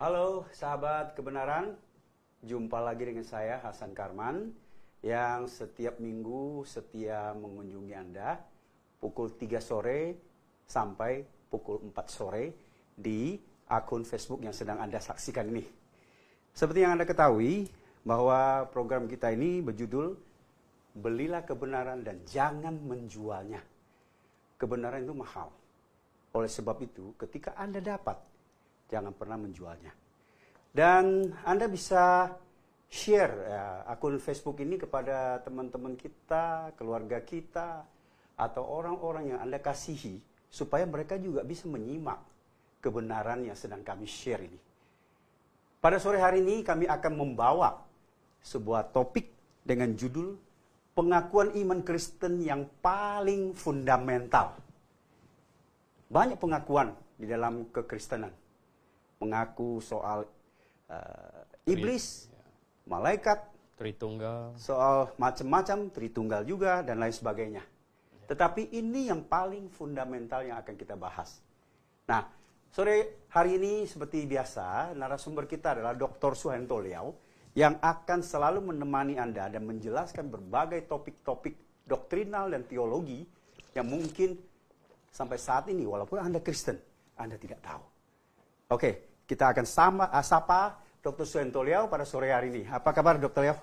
Halo sahabat kebenaran, jumpa lagi dengan saya Hasan Karman yang setiap minggu setia mengunjungi Anda pukul 3 sore sampai pukul 4 sore di akun Facebook yang sedang Anda saksikan ini. Seperti yang Anda ketahui bahwa program kita ini berjudul Belilah Kebenaran dan Jangan Menjualnya. Kebenaran itu mahal. Oleh sebab itu ketika Anda dapat, jangan pernah menjualnya. Dan Anda bisa share akun Facebook ini kepada teman-teman kita, keluarga kita, atau orang-orang yang Anda kasihi, supaya mereka juga bisa menyimak kebenaran yang sedang kami share ini. Pada sore hari ini kami akan membawa sebuah topik dengan judul Pengakuan Iman Kristen yang Paling Fundamental. Banyak pengakuan di dalam kekristenan. Mengaku soal iblis, malaikat, Tritunggal, soal macam-macam, Tritunggal juga, dan lain sebagainya. Tetapi ini yang paling fundamental yang akan kita bahas. Nah, sore hari ini seperti biasa, narasumber kita adalah Dr. Suharto Liau, yang akan selalu menemani Anda dan menjelaskan berbagai topik-topik doktrinal dan teologi yang mungkin sampai saat ini, walaupun Anda Kristen, Anda tidak tahu. Oke. Kita akan sapa Dr. Suharto Liau pada sore hari ini. Apa kabar Dr. Liau?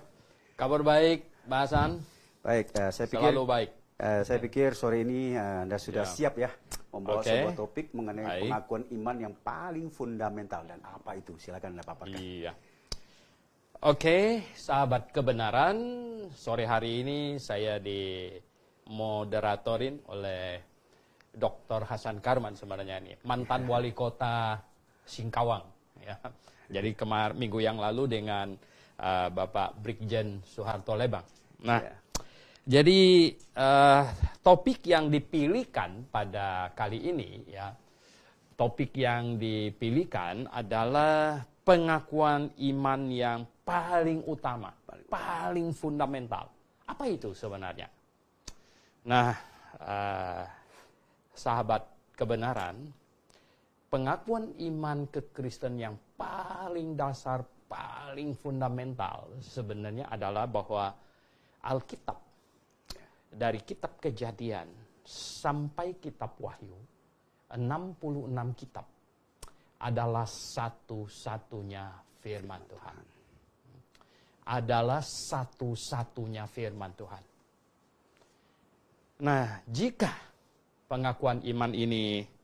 Kabar baik, Mbak Hasan. Baik, saya pikir selalu baik. Saya pikir sore ini Anda sudah siap ya membawa sebuah topik mengenai pengakuan iman yang paling fundamental. Dan apa itu? Silakan Anda paparkan. Iya. Oke, sahabat kebenaran, sore hari ini saya dimoderatorin oleh Dr. Hasan Karman sebenarnya ini, mantan wali kota Singkawang. Ya. Jadi minggu yang lalu dengan Bapak Brigjen Suharto Lebang. Nah, jadi topik yang dipilihkan pada kali ini, ya, topik yang dipilihkan adalah pengakuan iman yang paling utama, paling fundamental. Apa itu sebenarnya? Nah, sahabat kebenaran, pengakuan iman kekristen yang paling dasar, paling fundamental sebenarnya adalah bahwa Alkitab, dari kitab Kejadian sampai kitab Wahyu, 66 kitab adalah satu-satunya firman Tuhan. Adalah satu-satunya firman Tuhan. Nah, jika pengakuan iman ini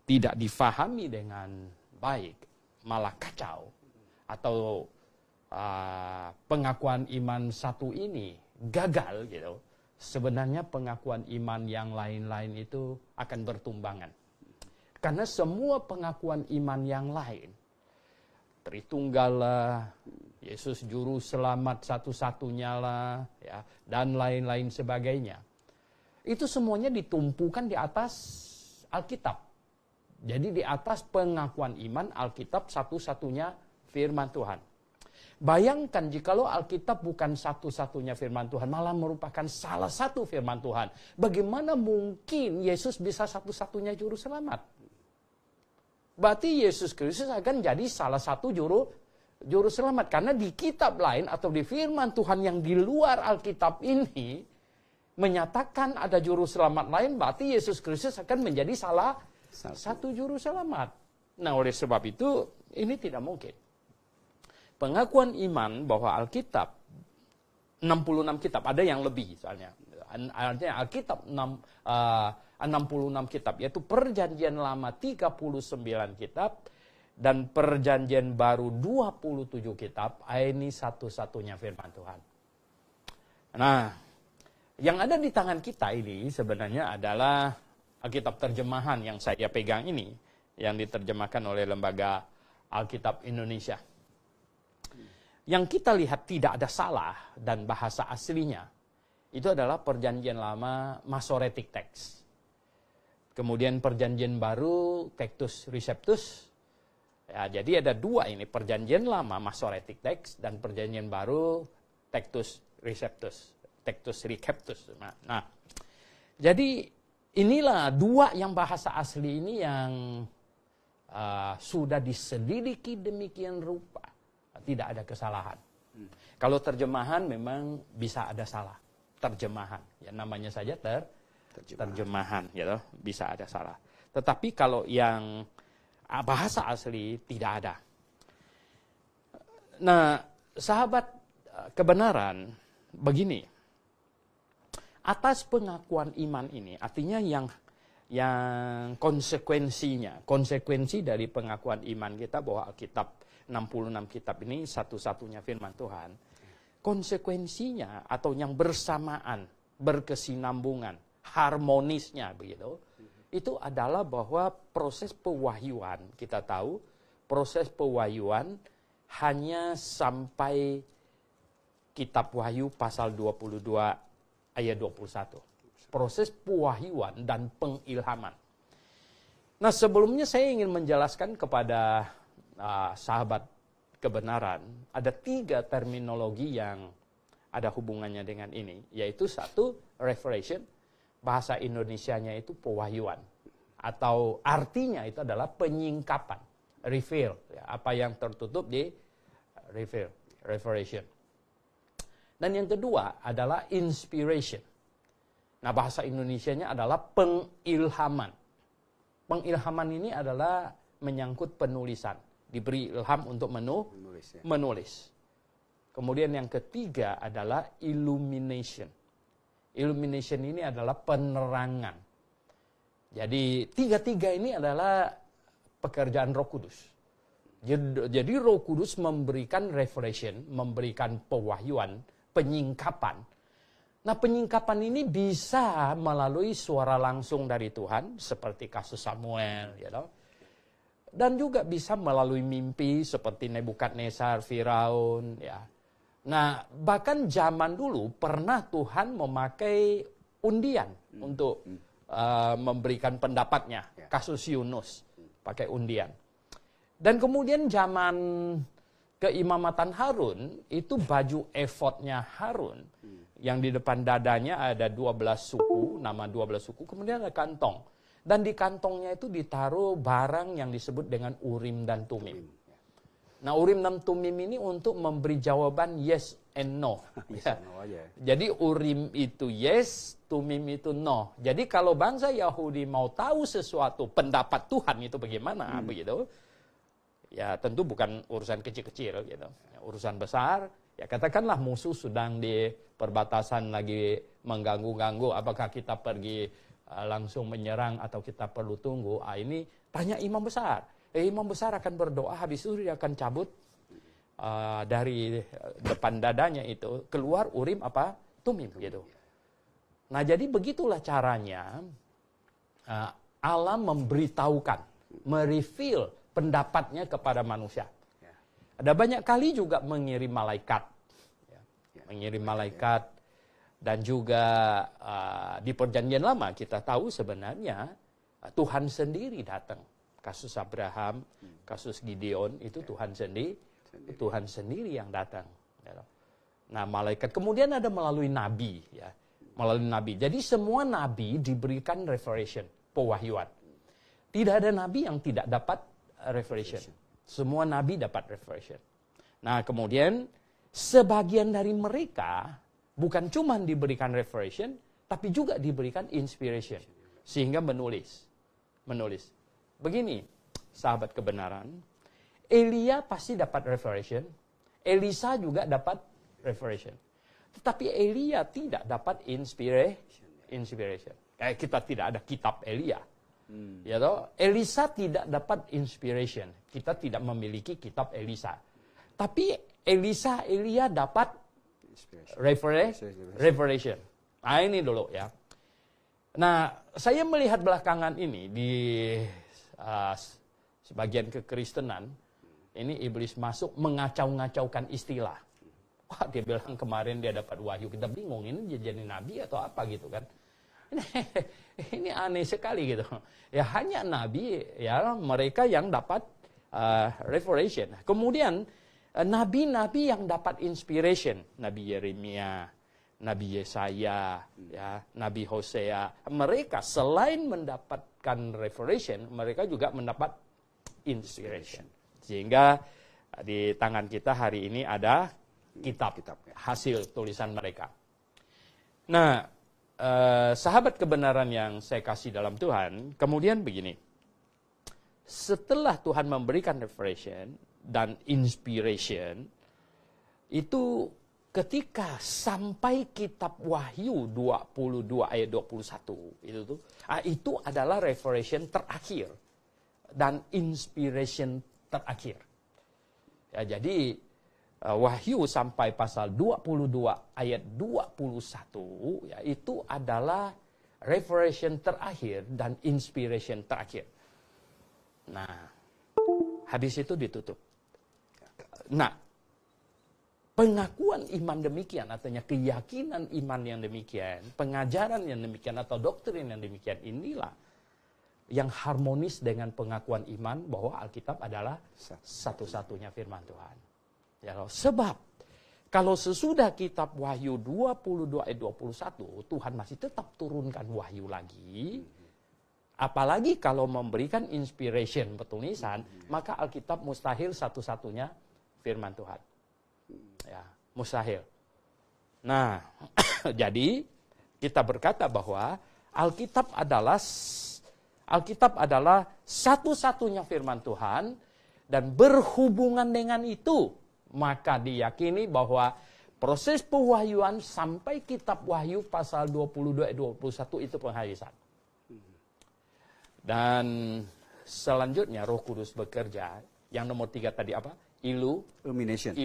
tidak difahami dengan baik, malah kacau, atau pengakuan iman satu ini gagal gitu, sebenarnya pengakuan iman yang lain-lain itu akan bertumbangan. Karena semua pengakuan iman yang lain, Tritunggal lah, Yesus Juru Selamat satu-satunya lah, ya, dan lain-lain sebagainya, itu semuanya ditumpukan di atas Alkitab. Jadi di atas pengakuan iman, Alkitab satu-satunya firman Tuhan. Bayangkan jikalau Alkitab bukan satu-satunya firman Tuhan, malah merupakan salah satu firman Tuhan. Bagaimana mungkin Yesus bisa satu-satunya juru selamat? Berarti Yesus Kristus akan jadi salah satu juru selamat. Karena di kitab lain atau di firman Tuhan yang di luar Alkitab ini menyatakan ada juru selamat lain, berarti Yesus Kristus akan menjadi salah satu juru selamat. Nah, oleh sebab itu ini tidak mungkin. Pengakuan iman bahwa Alkitab 66 kitab, ada yang lebih soalnya. Artinya Alkitab 66 kitab, yaitu Perjanjian Lama 39 kitab dan Perjanjian Baru 27 kitab. Ini satu-satunya firman Tuhan. Nah, yang ada di tangan kita ini sebenarnya adalah Alkitab terjemahan yang saya pegang ini, yang diterjemahkan oleh Lembaga Alkitab Indonesia. Yang kita lihat tidak ada salah dan bahasa aslinya, itu adalah Perjanjian Lama Masoretic Text. Kemudian Perjanjian Baru Textus Receptus. Ya, jadi ada dua ini, Perjanjian Lama Masoretic Text dan Perjanjian Baru Textus Receptus. Textus Receptus. Nah, jadi inilah dua yang bahasa asli ini yang sudah diselidiki demikian rupa, tidak ada kesalahan. Kalau terjemahan memang bisa ada salah. Terjemahan, ya namanya saja terjemahan, gitu, bisa ada salah. Tetapi kalau yang bahasa asli tidak ada. Nah, sahabat kebenaran, begini. Atas pengakuan iman ini, artinya yang konsekuensi dari pengakuan iman kita bahwa Alkitab 66 kitab ini satu-satunya firman Tuhan. Konsekuensinya atau yang bersamaan, berkesinambungan, harmonisnya begitu, itu adalah bahwa proses pewahyuan, kita tahu proses pewahyuan hanya sampai kitab Wahyu pasal 22 ayat 21. Proses pewahyuan dan pengilhaman. Nah, sebelumnya saya ingin menjelaskan kepada sahabat kebenaran, ada 3 terminologi yang ada hubungannya dengan ini, yaitu 1, revelation, bahasa Indonesianya itu pewahyuan, atau artinya itu adalah penyingkapan, reveal, ya, apa yang tertutup di reveal, revelation. Dan yang kedua adalah inspiration. Nah, bahasa Indonesianya adalah pengilhaman. Pengilhaman ini adalah menyangkut penulisan. Diberi ilham untuk menulis. Kemudian yang ketiga adalah illumination. Illumination ini adalah penerangan. Jadi 3 ini adalah pekerjaan Roh Kudus. Jadi Roh Kudus memberikan revelation, memberikan pewahyuan, penyingkapan. Nah, penyingkapan ini bisa melalui suara langsung dari Tuhan, seperti kasus Samuel, you know. Dan juga bisa melalui mimpi seperti Nebukadnezar, Firaun, ya. Nah, bahkan zaman dulu pernah Tuhan memakai undian untuk memberikan pendapatnya. Kasus Yunus pakai undian. Dan kemudian zaman keimamatan Harun, itu baju efodnya Harun, yang di depan dadanya ada 12 suku, nama 12 suku, kemudian ada kantong. Dan di kantongnya itu ditaruh barang yang disebut dengan Urim dan Tumim. Nah, Urim dan Tumim ini untuk memberi jawaban yes and no. Ya. Jadi Urim itu yes, Tumim itu no. Jadi kalau bangsa Yahudi mau tahu sesuatu, pendapat Tuhan itu bagaimana, begitu, ya tentu bukan urusan kecil-kecil, gitu. Ya, urusan besar, ya katakanlah musuh sedang di perbatasan lagi mengganggu-ganggu, apakah kita pergi langsung menyerang atau kita perlu tunggu. Ini tanya imam besar. Imam besar akan berdoa, habis itu dia akan cabut dari depan dadanya itu keluar Urim apa Tumim gitu. Nah, jadi begitulah caranya Allah memberitahukan, mereveal pendapatnya kepada manusia. Ada banyak kali juga mengirim malaikat, mengirim malaikat. Dan juga di perjanjian lama kita tahu sebenarnya Tuhan sendiri datang. Kasus Abraham, kasus Gideon itu Tuhan sendiri yang datang. Nah, malaikat kemudian ada melalui nabi, ya, melalui nabi. Jadi semua nabi diberikan revelation, pewahyuan. Tidak ada nabi yang tidak dapat revelation. Semua nabi dapat revelation. Nah, kemudian sebagian dari mereka bukan cuma diberikan revelation, tapi juga diberikan inspiration. Sehingga menulis. Begini, sahabat kebenaran, Elia pasti dapat revelation, Elisa juga dapat revelation. Tetapi Elia tidak dapat inspiration. Kita tidak ada kitab Elia. Ya toh? Elisa tidak dapat inspiration. Kita tidak memiliki kitab Elisa. Tapi Elia dapat revelation. Nah, ini dulu ya. Nah, saya melihat belakangan ini di sebagian kekristenan, ini iblis masuk mengacau-ngacaukan istilah. Wah, dia bilang kemarin dia dapat wahyu, kita bingung ini dia jadi nabi atau apa gitu kan. Ini aneh sekali gitu. Ya hanya nabi, ya mereka yang dapat revelation. Kemudian nabi-nabi yang dapat inspiration, Nabi Yeremia, Nabi Yesaya, ya, Nabi Hosea, mereka selain mendapatkan revelation, mereka juga mendapat inspiration. Sehingga di tangan kita hari ini ada kitab hasil tulisan mereka. Nah, sahabat kebenaran yang saya kasih dalam Tuhan, kemudian begini. Setelah Tuhan memberikan revelation dan inspiration, itu ketika sampai kitab Wahyu 22 ayat 21, itu adalah revelation terakhir dan inspiration terakhir. Ya, jadi Wahyu sampai pasal 22 ayat 21, ya, itu adalah revelation terakhir dan inspiration terakhir. Nah, habis itu ditutup. Nah, pengakuan iman demikian, artinya keyakinan iman yang demikian, pengajaran yang demikian atau doktrin yang demikian, inilah yang harmonis dengan pengakuan iman bahwa Alkitab adalah satu-satunya firman Tuhan. Ya, sebab kalau sesudah kitab Wahyu 22 ayat 21, Tuhan masih tetap turunkan wahyu lagi. Apalagi kalau memberikan inspiration petulisan, maka Alkitab mustahil satu-satunya firman Tuhan. Ya, mustahil. Nah, jadi kita berkata bahwa Alkitab adalah satu-satunya firman Tuhan, dan berhubungan dengan itu, maka diyakini bahwa proses pewahyuan sampai kitab Wahyu pasal 22 ayat 21 itu penghabisan. Dan selanjutnya Roh Kudus bekerja. Yang nomor 3 tadi apa? Illumination.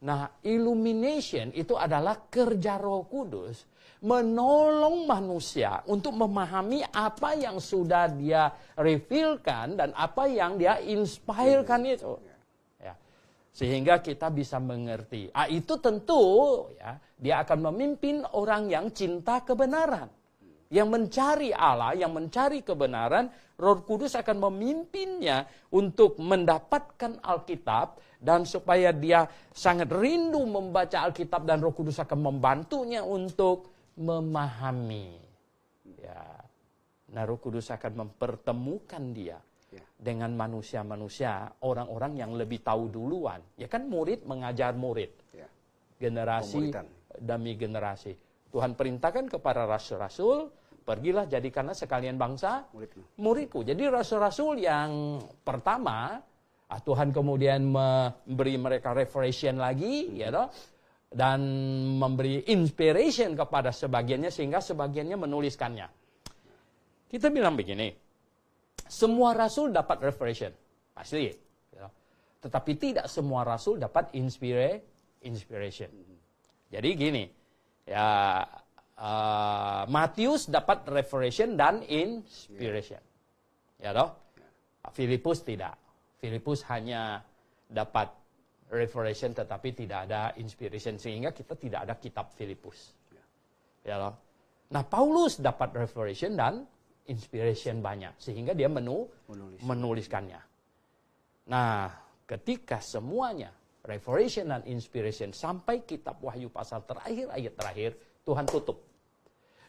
Nah, illumination itu adalah kerja Roh Kudus menolong manusia untuk memahami apa yang sudah dia revealkan dan apa yang dia inspirekan itu. Ya. Sehingga kita bisa mengerti. Itu tentu ya, dia akan memimpin orang yang cinta kebenaran. Yang mencari Allah, yang mencari kebenaran, Roh Kudus akan memimpinnya untuk mendapatkan Alkitab, dan supaya dia sangat rindu membaca Alkitab, dan Roh Kudus akan membantunya untuk memahami. Ya. Nah, Roh Kudus akan mempertemukan dia dengan manusia-manusia, orang-orang yang lebih tahu duluan. Ya kan, murid mengajar murid. Generasi demi generasi. Tuhan perintahkan kepada rasul-rasul, pergilah jadikanlah sekalian bangsa muridku. Jadi rasul-rasul yang pertama, Tuhan kemudian memberi mereka revelation lagi, ya toh, dan memberi inspiration kepada sebagiannya, sehingga sebagiannya menuliskannya. Kita bilang begini, semua rasul dapat revelation, pasti, ya. Tetapi tidak semua rasul dapat inspiration. Jadi gini, ya, Matius dapat revelation dan inspiration. Ya toh? Filipus tidak. Filipus hanya dapat revelation tetapi tidak ada inspiration, sehingga kita tidak ada kitab Filipus. Ya toh? Nah, Paulus dapat revelation dan inspiration banyak, sehingga dia menuliskannya. Nah, ketika semuanya revelation dan inspiration sampai kitab Wahyu pasal terakhir, ayat terakhir, Tuhan tutup.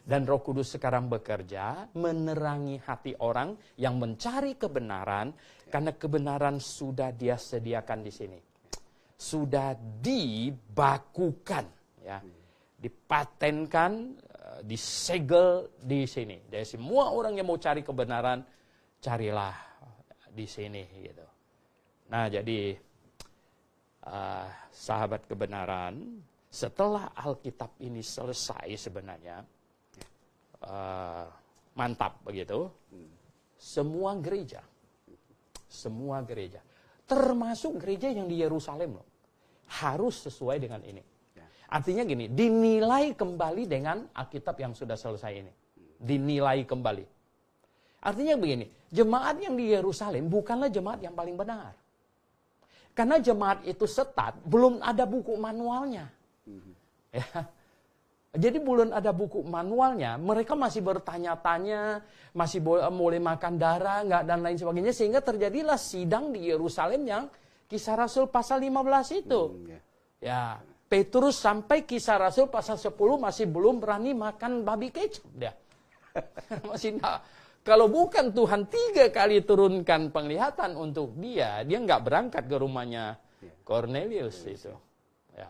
Dan Roh Kudus sekarang bekerja menerangi hati orang yang mencari kebenaran, karena kebenaran sudah dia sediakan di sini. Sudah dibakukan, ya. Dipatenkan, disegel di sini. Jadi semua orang yang mau cari kebenaran, carilah di sini, gitu. Nah, jadi sahabat kebenaran, setelah Alkitab ini selesai sebenarnya, mantap begitu, semua gereja, termasuk gereja yang di Yerusalem loh, harus sesuai dengan ini. Artinya gini, dinilai kembali dengan Alkitab yang sudah selesai ini. Dinilai kembali. Artinya begini, jemaat yang di Yerusalem bukanlah jemaat yang paling benar. Karena jemaat itu setat, belum ada buku manualnya. Ya. Jadi belum ada buku manualnya, mereka masih bertanya-tanya, masih boleh makan darah, enggak, dan lain sebagainya. Sehingga terjadilah sidang di Yerusalem yang Kisah Rasul pasal 15 itu. Ya, Petrus sampai Kisah Rasul pasal 10 masih belum berani makan babi kecap dia. Masih enggak. Kalau bukan Tuhan 3 kali turunkan penglihatan untuk dia nggak berangkat ke rumahnya Cornelius itu. Ya.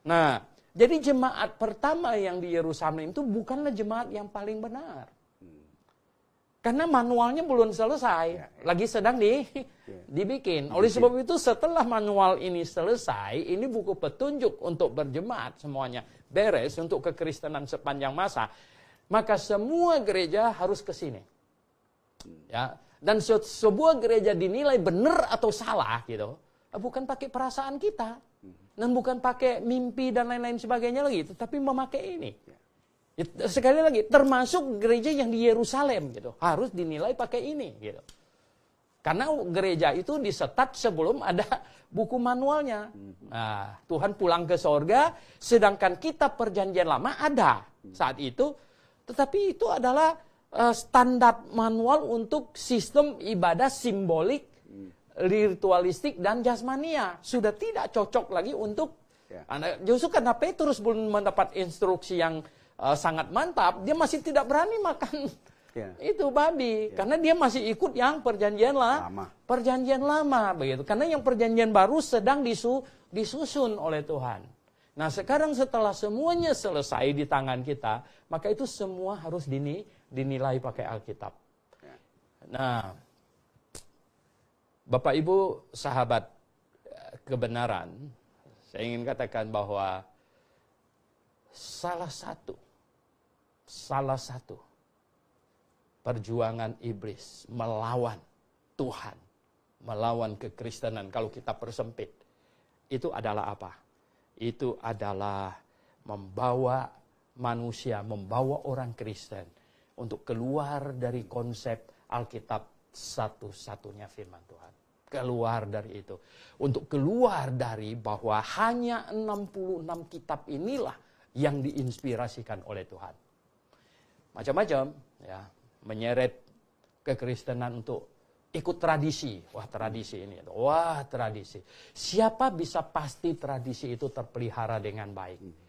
Nah, jadi jemaat pertama yang di Yerusalem itu bukanlah jemaat yang paling benar. Karena manualnya belum selesai, lagi sedang dibikin. Oleh sebab itu setelah manual ini selesai, ini buku petunjuk untuk berjemaat semuanya beres untuk kekristenan sepanjang masa. Maka semua gereja harus ke sini. Ya, dan sebuah gereja dinilai benar atau salah gitu, bukan pakai perasaan kita, dan bukan pakai mimpi dan lain-lain sebagainya lagi, tetapi memakai ini. Sekali lagi, termasuk gereja yang di Yerusalem gitu, harus dinilai pakai ini gitu. Karena gereja itu disetat sebelum ada buku manualnya. Nah, Tuhan pulang ke sorga, sedangkan kitab perjanjian lama ada saat itu, tetapi itu adalah standar manual untuk sistem ibadah simbolik, ritualistik, dan jasmania. Sudah tidak cocok lagi untuk, justru karena Petrus belum mendapat instruksi yang sangat mantap, dia masih tidak berani makan itu babi, karena dia masih ikut yang perjanjian lama begitu. Karena yang perjanjian baru sedang disusun oleh Tuhan. Nah, sekarang setelah semuanya selesai di tangan kita, maka itu semua harus dinilai pakai Alkitab. Nah, Bapak Ibu sahabat kebenaran, saya ingin katakan bahwa salah satu perjuangan iblis melawan Tuhan, melawan kekristenan kalau kita persempit, itu adalah apa? Itu adalah membawa manusia, membawa orang Kristen untuk keluar dari konsep Alkitab satu-satunya firman Tuhan. Keluar dari itu. Untuk keluar dari bahwa hanya 66 kitab inilah yang diinspirasikan oleh Tuhan. Macam-macam, ya, menyeret kekristenan untuk ikut tradisi. Wah, tradisi ini. Wah, tradisi. Siapa bisa pasti tradisi itu terpelihara dengan baik?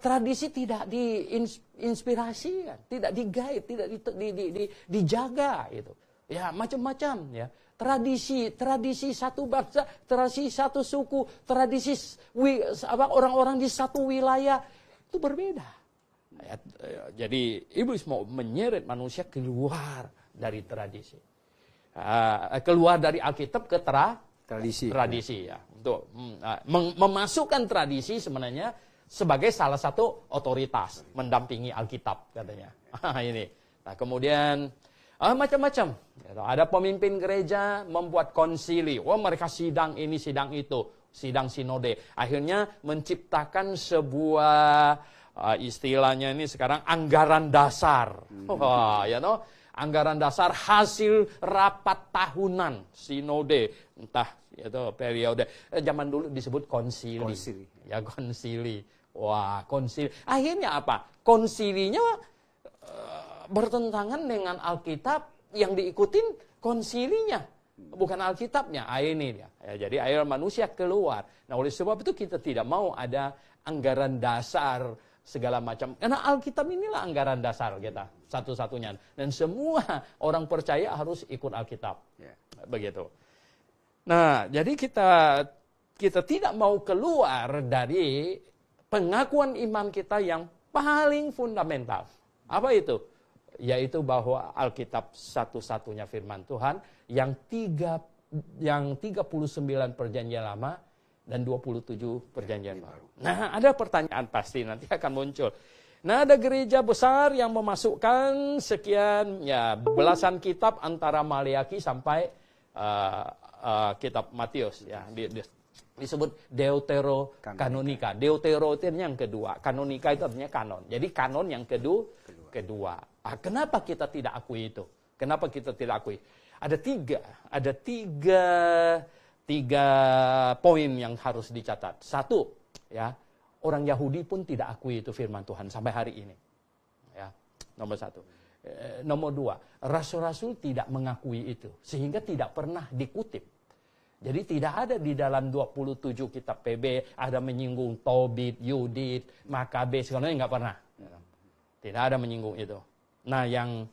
Tradisi tidak diinspirasi, tidak digait, tidak dijaga itu. Ya, macam-macam ya. Tradisi satu bangsa, tradisi satu suku, tradisi orang-orang di satu wilayah itu berbeda. Ya, jadi iblis mau menyeret manusia keluar dari tradisi, keluar dari Alkitab ke tradisi ya, untuk memasukkan tradisi sebenarnya sebagai salah satu otoritas mendampingi Alkitab katanya. Ini. Nah, kemudian macam-macam. Ada pemimpin gereja membuat konsili. Mereka sidang ini, sidang itu, sidang sinode. Akhirnya menciptakan sebuah istilahnya ini sekarang anggaran dasar. Anggaran dasar hasil rapat tahunan sinode, entah itu periode zaman dulu disebut konsili. Ya, konsili. Wah, konsili. Akhirnya apa? Konsilinya bertentangan dengan Alkitab, yang diikutin konsilinya, bukan Alkitabnya. Ini dia. Ya, jadi akhirnya manusia keluar. Nah, oleh sebab itu kita tidak mau ada anggaran dasar segala macam. Karena Alkitab inilah anggaran dasar kita, satu-satunya. Dan semua orang percaya harus ikut Alkitab. Begitu. Nah, jadi kita tidak mau keluar dari pengakuan iman kita yang paling fundamental. Apa itu? Yaitu bahwa Alkitab satu-satunya firman Tuhan yang 39 perjanjian lama dan 27 perjanjian baru. Nah, ada pertanyaan pasti nanti akan muncul. Nah, ada gereja besar yang memasukkan sekian belasan kitab antara Maleakhi sampai kitab Matius ya. Disebut Deuterokanonika. Deutero itu yang kedua, kanonika itu artinya kanon. Jadi kanon yang kedua. Kenapa kita tidak akui itu? Kenapa kita tidak akui? Ada tiga poin yang harus dicatat. Satu, ya, orang Yahudi pun tidak akui itu firman Tuhan sampai hari ini. Ya, nomor satu. Nomor dua, rasul-rasul tidak mengakui itu, sehingga tidak pernah dikutip. Jadi tidak ada di dalam 27 kitab PB ada menyinggung Tobit, Yudit, Makabe, segalanya nggak pernah. Tidak ada menyinggung itu. Nah, yang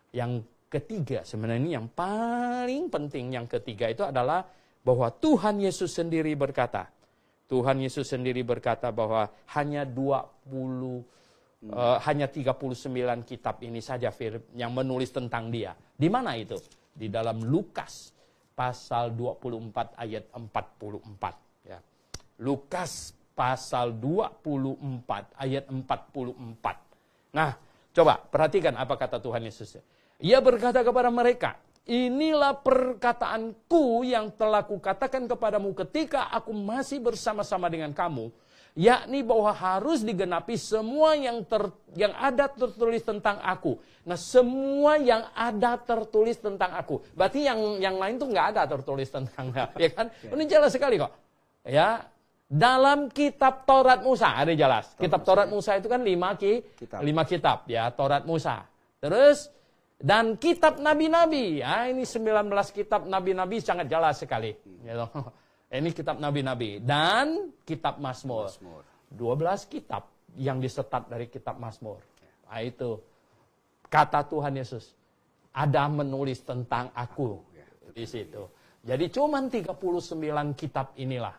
Yang ketiga, sebenarnya ini yang paling penting, yang ketiga itu adalah bahwa Tuhan Yesus sendiri berkata. Tuhan Yesus sendiri berkata bahwa hanya 39 kitab ini saja yang menulis tentang dia. Di mana itu? Di dalam Lukas pasal 24 ayat 44. Ya. Lukas pasal 24 ayat 44. Nah, coba perhatikan apa kata Tuhan Yesus. Ia berkata kepada mereka, inilah perkataanku yang telah kukatakan kepadamu ketika aku masih bersama-sama dengan kamu, yakni bahwa harus digenapi semua yang ada tertulis tentang aku. Nah, semua yang ada tertulis tentang aku. Berarti yang lain tuh nggak ada tertulis tentangnya, ya kan? Ini jelas sekali kok. Ya, dalam kitab Taurat Musa ada jelas. Kitab Taurat Musa itu kan 5 kitab ya, Taurat Musa. Terus dan kitab nabi-nabi, ya ini 19 kitab nabi-nabi sangat jelas sekali. Gitu. Ini kitab nabi-nabi dan kitab Mazmur. 12 kitab yang disetat dari kitab Mazmur. Nah itu kata Tuhan Yesus. Ada menulis tentang aku di situ. Jadi cuman 39 kitab inilah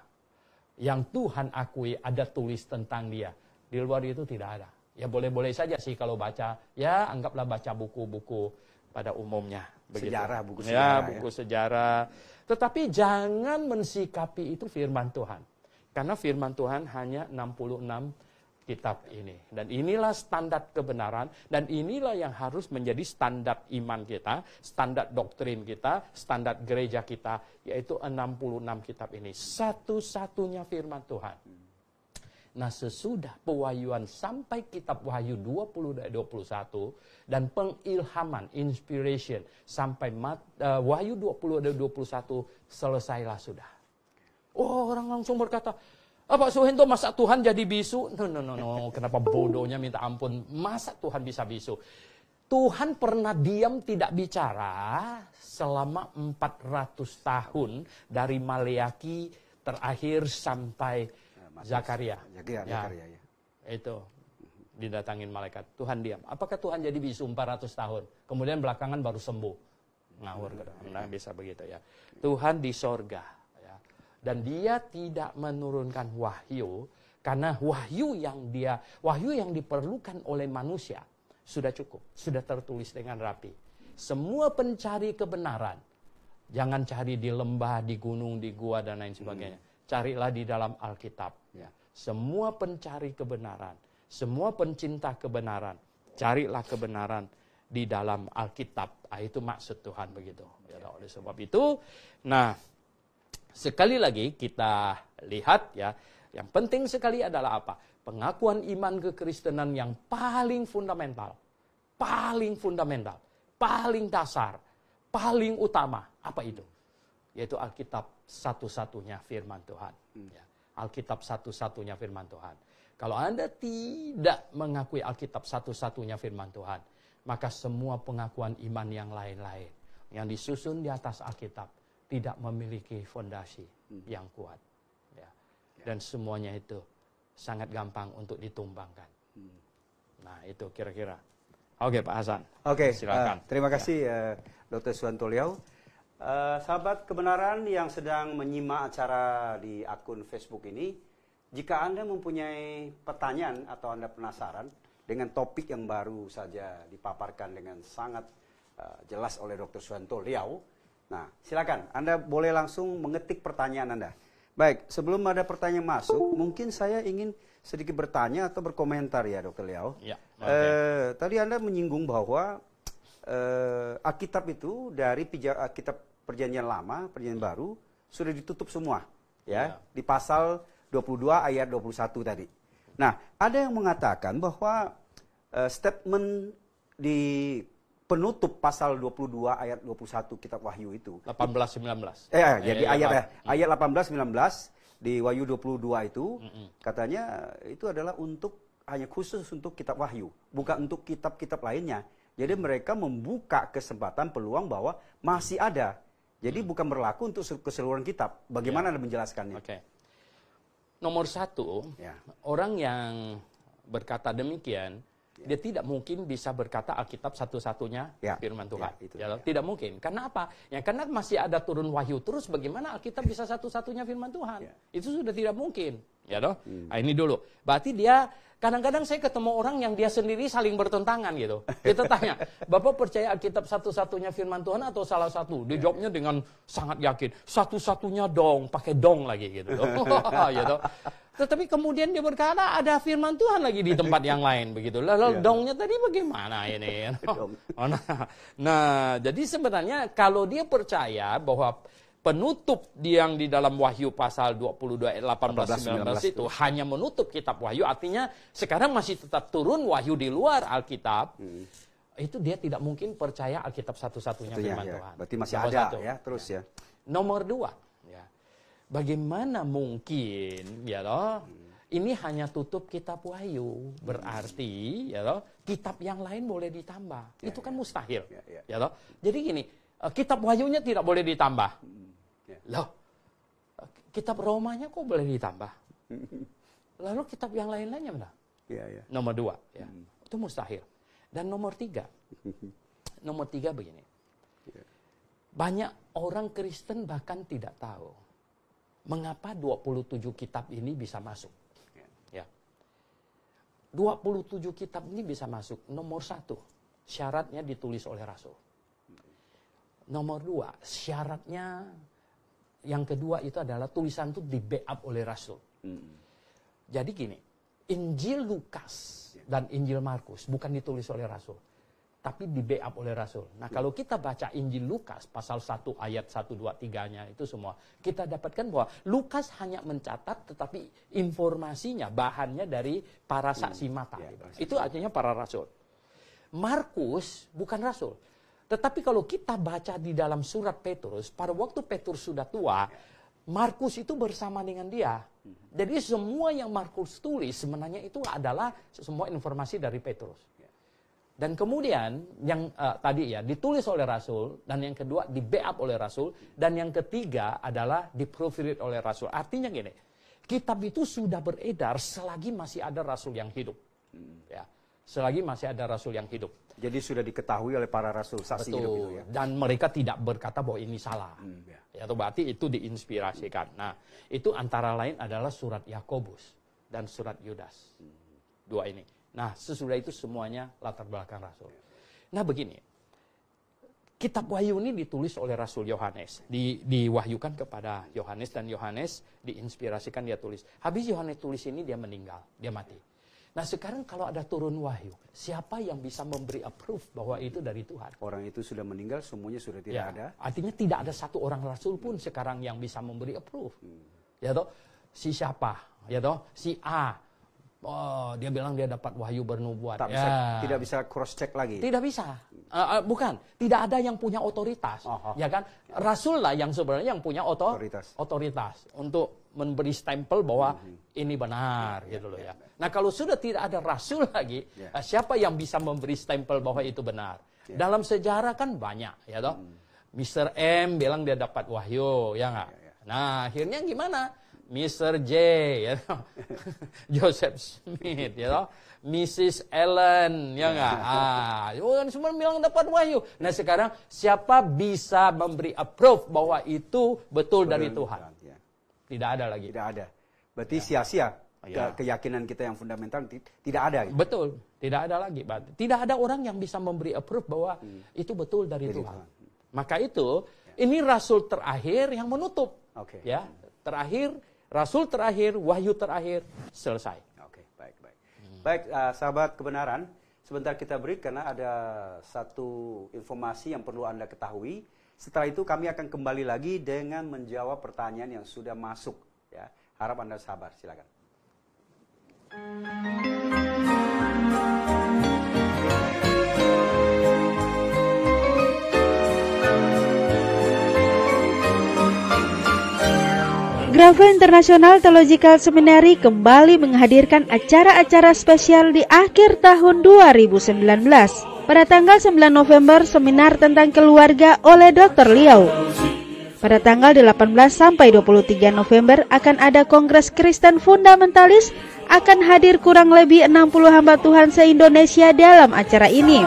yang Tuhan akui ada tulis tentang dia. Di luar itu tidak ada. Ya boleh-boleh saja sih kalau baca, ya anggaplah baca buku-buku pada umumnya. Begitu. Sejarah, buku sejarah. Ya, buku sejarah. Tetapi jangan mensikapi itu firman Tuhan. Karena firman Tuhan hanya 66 kitab ini. Dan inilah standar kebenaran, dan inilah yang harus menjadi standar iman kita, standar doktrin kita, standar gereja kita, yaitu 66 kitab ini. Satu-satunya firman Tuhan. Nah, sesudah pewahyuan sampai kitab Wahyu 20 dan 21 dan pengilhaman, inspiration sampai Wahyu 20 dan 21 selesailah sudah. Oh, orang langsung berkata, Pak Suhento masa Tuhan jadi bisu? No. Kenapa bodohnya minta ampun? Masa Tuhan bisa bisu? Tuhan pernah diam tidak bicara selama 400 tahun dari Maleaki terakhir sampai Zakaria. Ya. Itu didatangin malaikat. Tuhan diam. Apakah Tuhan jadi bisu 400 tahun? Kemudian belakangan baru sembuh. Ngawur. Nah, bisa begitu ya. Tuhan di sorga. Ya. Dan dia tidak menurunkan wahyu. Karena wahyu yang diperlukan oleh manusia sudah cukup. Sudah tertulis dengan rapi. Semua pencari kebenaran. Jangan cari di lembah, di gunung, di gua, dan lain sebagainya. Carilah di dalam Alkitab. Ya. Semua pencari kebenaran, semua pencinta kebenaran, carilah kebenaran di dalam Alkitab. Itu maksud Tuhan begitu. Ya, oleh sebab itu, nah sekali lagi kita lihat ya, yang penting sekali adalah apa? Pengakuan iman kekristenan yang paling fundamental, paling dasar, paling utama. Apa itu? Yaitu Alkitab satu-satunya firman Tuhan. Ya. Alkitab satu-satunya firman Tuhan. Kalau Anda tidak mengakui Alkitab satu-satunya firman Tuhan, maka semua pengakuan iman yang lain-lain yang disusun di atas Alkitab tidak memiliki fondasi yang kuat. Ya. Dan semuanya itu sangat gampang untuk ditumbangkan. Nah itu kira-kira. Oke Pak Hasan. Oke, silakan. Terima kasih Dr. Suwanto Liau. Sahabat kebenaran yang sedang menyimak acara di akun Facebook ini, jika Anda mempunyai pertanyaan atau Anda penasaran dengan topik yang baru saja dipaparkan dengan sangat jelas oleh Dr. Suwanto Liau, nah silakan Anda boleh langsung mengetik pertanyaan Anda. Baik, sebelum ada pertanyaan masuk, mungkin saya ingin sedikit bertanya atau berkomentar ya Dr. Liau. Ya, okay. Tadi Anda menyinggung bahwa Alkitab itu dari kitab Perjanjian Lama, Perjanjian Baru sudah ditutup semua ya. Di pasal 22 ayat 21 tadi. Nah, ada yang mengatakan bahwa statement di penutup pasal 22 ayat 21 kitab Wahyu itu 18-19. Jadi ayat 18-19 di Wahyu 22 itu katanya itu adalah hanya khusus untuk kitab Wahyu, bukan untuk kitab-kitab lainnya. Jadi mereka membuka kesempatan peluang bahwa masih ada. Jadi bukan berlaku untuk keseluruhan kitab. Bagaimana Anda menjelaskannya? Oke. Nomor satu, orang yang berkata demikian, dia tidak mungkin bisa berkata Alkitab satu-satunya firman Tuhan. Tidak mungkin. Karena apa? Ya karena masih ada turun wahyu terus, bagaimana Alkitab bisa satu-satunya firman Tuhan? Itu sudah tidak mungkin. Ya toh? Nah, ini dulu. Berarti dia, kadang-kadang saya ketemu orang yang dia sendiri saling bertentangan gitu. Kita tanya, Bapak percaya Alkitab satu-satunya firman Tuhan atau salah satu? Dia jawabnya dengan sangat yakin, satu-satunya dong, pakai dong lagi gitu. Gitu. Tetapi kemudian dia berkata ada firman Tuhan lagi di tempat yang lain begitu. Lalu dongnya tadi bagaimana ini? Nah, jadi sebenarnya kalau dia percaya bahwa penutup yang di dalam Wahyu pasal 22 ayat 18-19 itu hanya menutup kitab Wahyu, artinya sekarang masih tetap turun wahyu di luar Alkitab, itu dia tidak mungkin percaya Alkitab satu-satunya firman Tuhan. Berarti masih ada ya, terus ya. Nomor 2, bagaimana mungkin ya loh, ini hanya tutup kitab Wahyu, berarti ya loh, kitab yang lain boleh ditambah. Itu kan mustahil. Ya loh. Jadi gini, kitab Wahyunya tidak boleh ditambah. Loh, kitab Romanya kok boleh ditambah? Lalu kitab yang lain-lainnya mana? Nomor 2, ya. Itu mustahil. Dan nomor 3 begini. Banyak orang Kristen bahkan tidak tahu mengapa 27 kitab ini bisa masuk. Ya. 27 kitab ini bisa masuk. Nomor 1, syaratnya ditulis oleh Rasul. Nomor 2, syaratnya yang kedua itu adalah tulisan itu di-backup oleh Rasul. Jadi gini, Injil Lukas dan Injil Markus bukan ditulis oleh Rasul, tapi di-backup oleh Rasul. Nah, kalau kita baca Injil Lukas pasal 1 ayat 1, 2, 3-nya itu semua, kita dapatkan bahwa Lukas hanya mencatat tetapi informasinya, bahannya dari para saksi mata. Itu artinya para rasul. Markus bukan rasul. Tetapi kalau kita baca di dalam surat Petrus, pada waktu Petrus sudah tua, Markus itu bersama dengan dia. Jadi semua yang Markus tulis sebenarnya itu adalah semua informasi dari Petrus. Dan kemudian yang tadi ya ditulis oleh Rasul, dan yang kedua di-backup oleh Rasul, dan yang ketiga adalah di-proofread oleh Rasul. Artinya gini, kitab itu sudah beredar selagi masih ada Rasul yang hidup. Ya, selagi masih ada Rasul yang hidup. Jadi sudah diketahui oleh para Rasul saksi hidup itu ya. Dan mereka tidak berkata bahwa ini salah. Ya, atau berarti itu diinspirasikan. Nah, itu antara lain adalah surat Yakobus dan surat Yudas. Dua ini. Nah, sesudah itu semuanya latar belakang Rasul. Nah, begini. Kitab Wahyu ini ditulis oleh Rasul Yohanes. Diwahyukan kepada Yohanes, dan Yohanes diinspirasikan dia tulis. Habis Yohanes tulis ini dia meninggal, dia mati. Nah, sekarang kalau ada turun wahyu, siapa yang bisa memberi approve bahwa itu dari Tuhan? Orang itu sudah meninggal, semuanya sudah tidak ada. Artinya tidak ada satu orang rasul pun sekarang yang bisa memberi approve. Ya toh, si siapa? Ya toh, si A. Oh, dia bilang dia dapat wahyu bernubuat. Tidak bisa cross check lagi. Tidak bisa. Bukan, tidak ada yang punya otoritas. Ya kan? Rasul lah yang sebenarnya yang punya otoritas untuk memberi stempel bahwa ini benar gitu loh ya. Nah, kalau sudah tidak ada rasul lagi, siapa yang bisa memberi stempel bahwa itu benar? Dalam sejarah kan banyak ya toh. Mr. M bilang dia dapat wahyu, ya enggak? Nah, akhirnya gimana? Mr. J, ya toh. Joseph Smith, ya toh. Mrs. Ellen, ya enggak? Semua bilang dapat wahyu. Nah, sekarang siapa bisa memberi approve bahwa itu betul dari Tuhan? Tidak ada lagi. Tidak ada. Berarti sia-sia keyakinan kita yang fundamental tidak ada. Gitu. Betul, tidak ada lagi. Tidak ada orang yang bisa memberi approve bahwa itu betul dari Tuhan. Maka itu, ini rasul terakhir yang menutup. Ya, terakhir, rasul terakhir, wahyu terakhir, selesai. Baik. Baik, sahabat kebenaran, sebentar kita break karena ada satu informasi yang perlu Anda ketahui. Setelah itu kami akan kembali lagi dengan menjawab pertanyaan yang sudah masuk. Ya, harap Anda sabar, silakan. Grafa International Theological Seminary kembali menghadirkan acara-acara spesial di akhir tahun 2019. Pada tanggal 9 November, seminar tentang keluarga oleh Dr. Liao. Pada tanggal 18 sampai 23 November akan ada Kongres Kristen Fundamentalis, akan hadir kurang lebih 60 hamba Tuhan se-Indonesia dalam acara ini.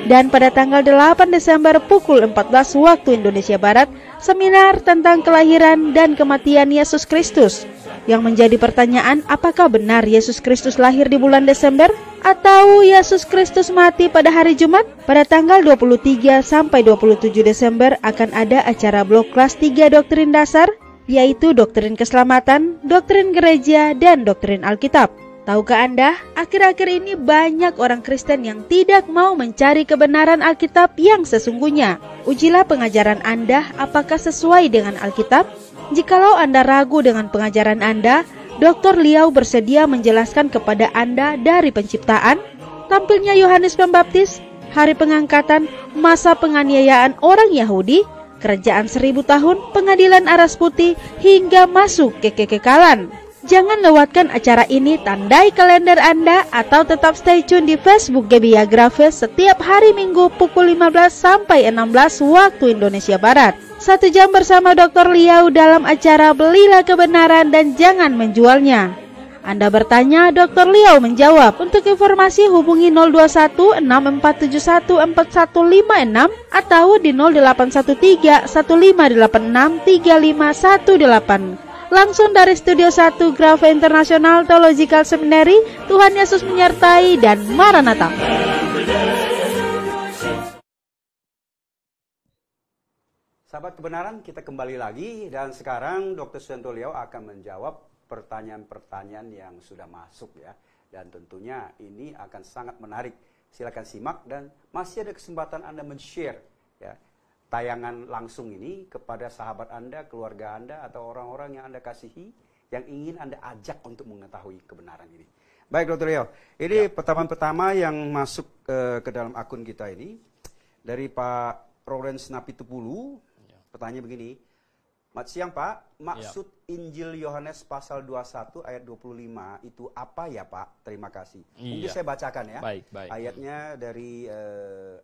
Dan pada tanggal 8 Desember pukul 14 waktu Indonesia Barat, seminar tentang kelahiran dan kematian Yesus Kristus. Yang menjadi pertanyaan, apakah benar Yesus Kristus lahir di bulan Desember? Atau Yesus Kristus mati pada hari Jumat? Pada tanggal 23 sampai 27 Desember akan ada acara blok kelas 3 doktrin dasar, yaitu doktrin keselamatan, doktrin gereja, dan doktrin Alkitab. Tahukah Anda, akhir-akhir ini banyak orang Kristen yang tidak mau mencari kebenaran Alkitab yang sesungguhnya. Ujilah pengajaran Anda apakah sesuai dengan Alkitab. Jikalau Anda ragu dengan pengajaran Anda, Dr. Liau bersedia menjelaskan kepada Anda dari penciptaan, tampilnya Yohanes Pembaptis, hari pengangkatan, masa penganiayaan orang Yahudi, kerajaan 1000 tahun, pengadilan aras putih, hingga masuk ke kekekalan. Jangan lewatkan acara ini, tandai kalender Anda atau tetap stay tune di Facebook Gebiya Grafis setiap hari Minggu pukul 15 sampai 16 waktu Indonesia Barat. 1 jam bersama Dr. Liau dalam acara Belilah Kebenaran dan Jangan Menjualnya. Anda bertanya, Dr. Liau menjawab. Untuk informasi hubungi 021 6471 4156 atau di 0813 1586 3518. Langsung dari Studio 1 Grafe International Theological Seminary. Tuhan Yesus menyertai dan Maranatha. Sahabat kebenaran, kita kembali lagi dan sekarang Dr. Suyanto Liau akan menjawab pertanyaan-pertanyaan yang sudah masuk ya. Dan tentunya ini akan sangat menarik. Silakan simak dan masih ada kesempatan Anda men-share ya, tayangan langsung ini kepada sahabat Anda, keluarga Anda, atau orang-orang yang Anda kasihi, yang ingin Anda ajak untuk mengetahui kebenaran ini. Baik, Dr. Liau, ini pertama yang masuk ke dalam akun kita ini, dari Pak Lawrence Napitupulu, pertanyaan begini, Selamat siang Pak, maksud Injil Yohanes pasal 21 ayat 25 itu apa ya Pak? Terima kasih. Mungkin saya bacakan ya, baik. Ayatnya dari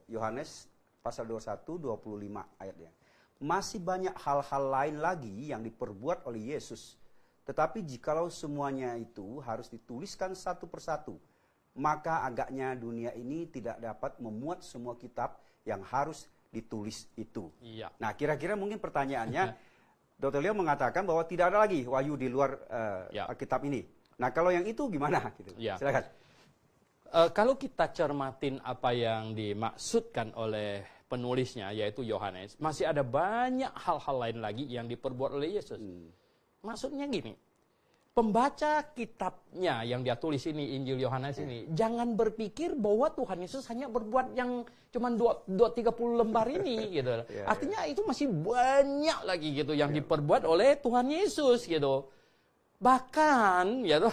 Yohanes pasal 21, 25 ayatnya. Masih banyak hal-hal lain lagi yang diperbuat oleh Yesus. Tetapi jikalau semuanya itu harus dituliskan satu persatu, maka agaknya dunia ini tidak dapat memuat semua kitab yang harus ditulis itu. Iya. Nah, kira-kira mungkin pertanyaannya, Dr. Liau mengatakan bahwa tidak ada lagi wahyu di luar Alkitab ini. Nah, kalau yang itu gimana? Gitu. Silakan. Kalau kita cermatin apa yang dimaksudkan oleh penulisnya, yaitu Yohanes, masih ada banyak hal-hal lain lagi yang diperbuat oleh Yesus. Maksudnya gini, pembaca kitabnya yang dia tulis ini, Injil Yohanes ini, jangan berpikir bahwa Tuhan Yesus hanya berbuat yang cuma 30 lembar ini gitu. Artinya itu masih banyak lagi gitu yang diperbuat oleh Tuhan Yesus gitu. Bahkan ya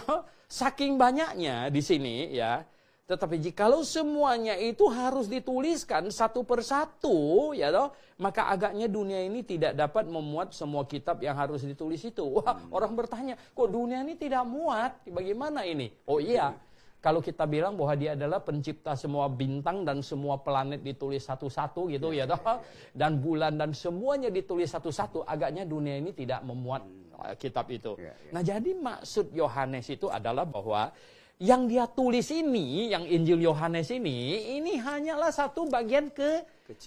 saking banyaknya di sini ya. Tetapi jikalau semuanya itu harus dituliskan satu persatu, ya toh, maka agaknya dunia ini tidak dapat memuat semua kitab yang harus ditulis itu. Wah, orang bertanya, kok dunia ini tidak muat? Bagaimana ini? Oh iya, kalau kita bilang bahwa dia adalah pencipta semua bintang dan semua planet ditulis satu-satu gitu, ya toh, dan bulan dan semuanya ditulis satu-satu, agaknya dunia ini tidak memuat kitab itu. Nah, jadi maksud Yohanes itu adalah bahwa yang dia tulis ini, yang Injil Yohanes ini hanyalah satu bagian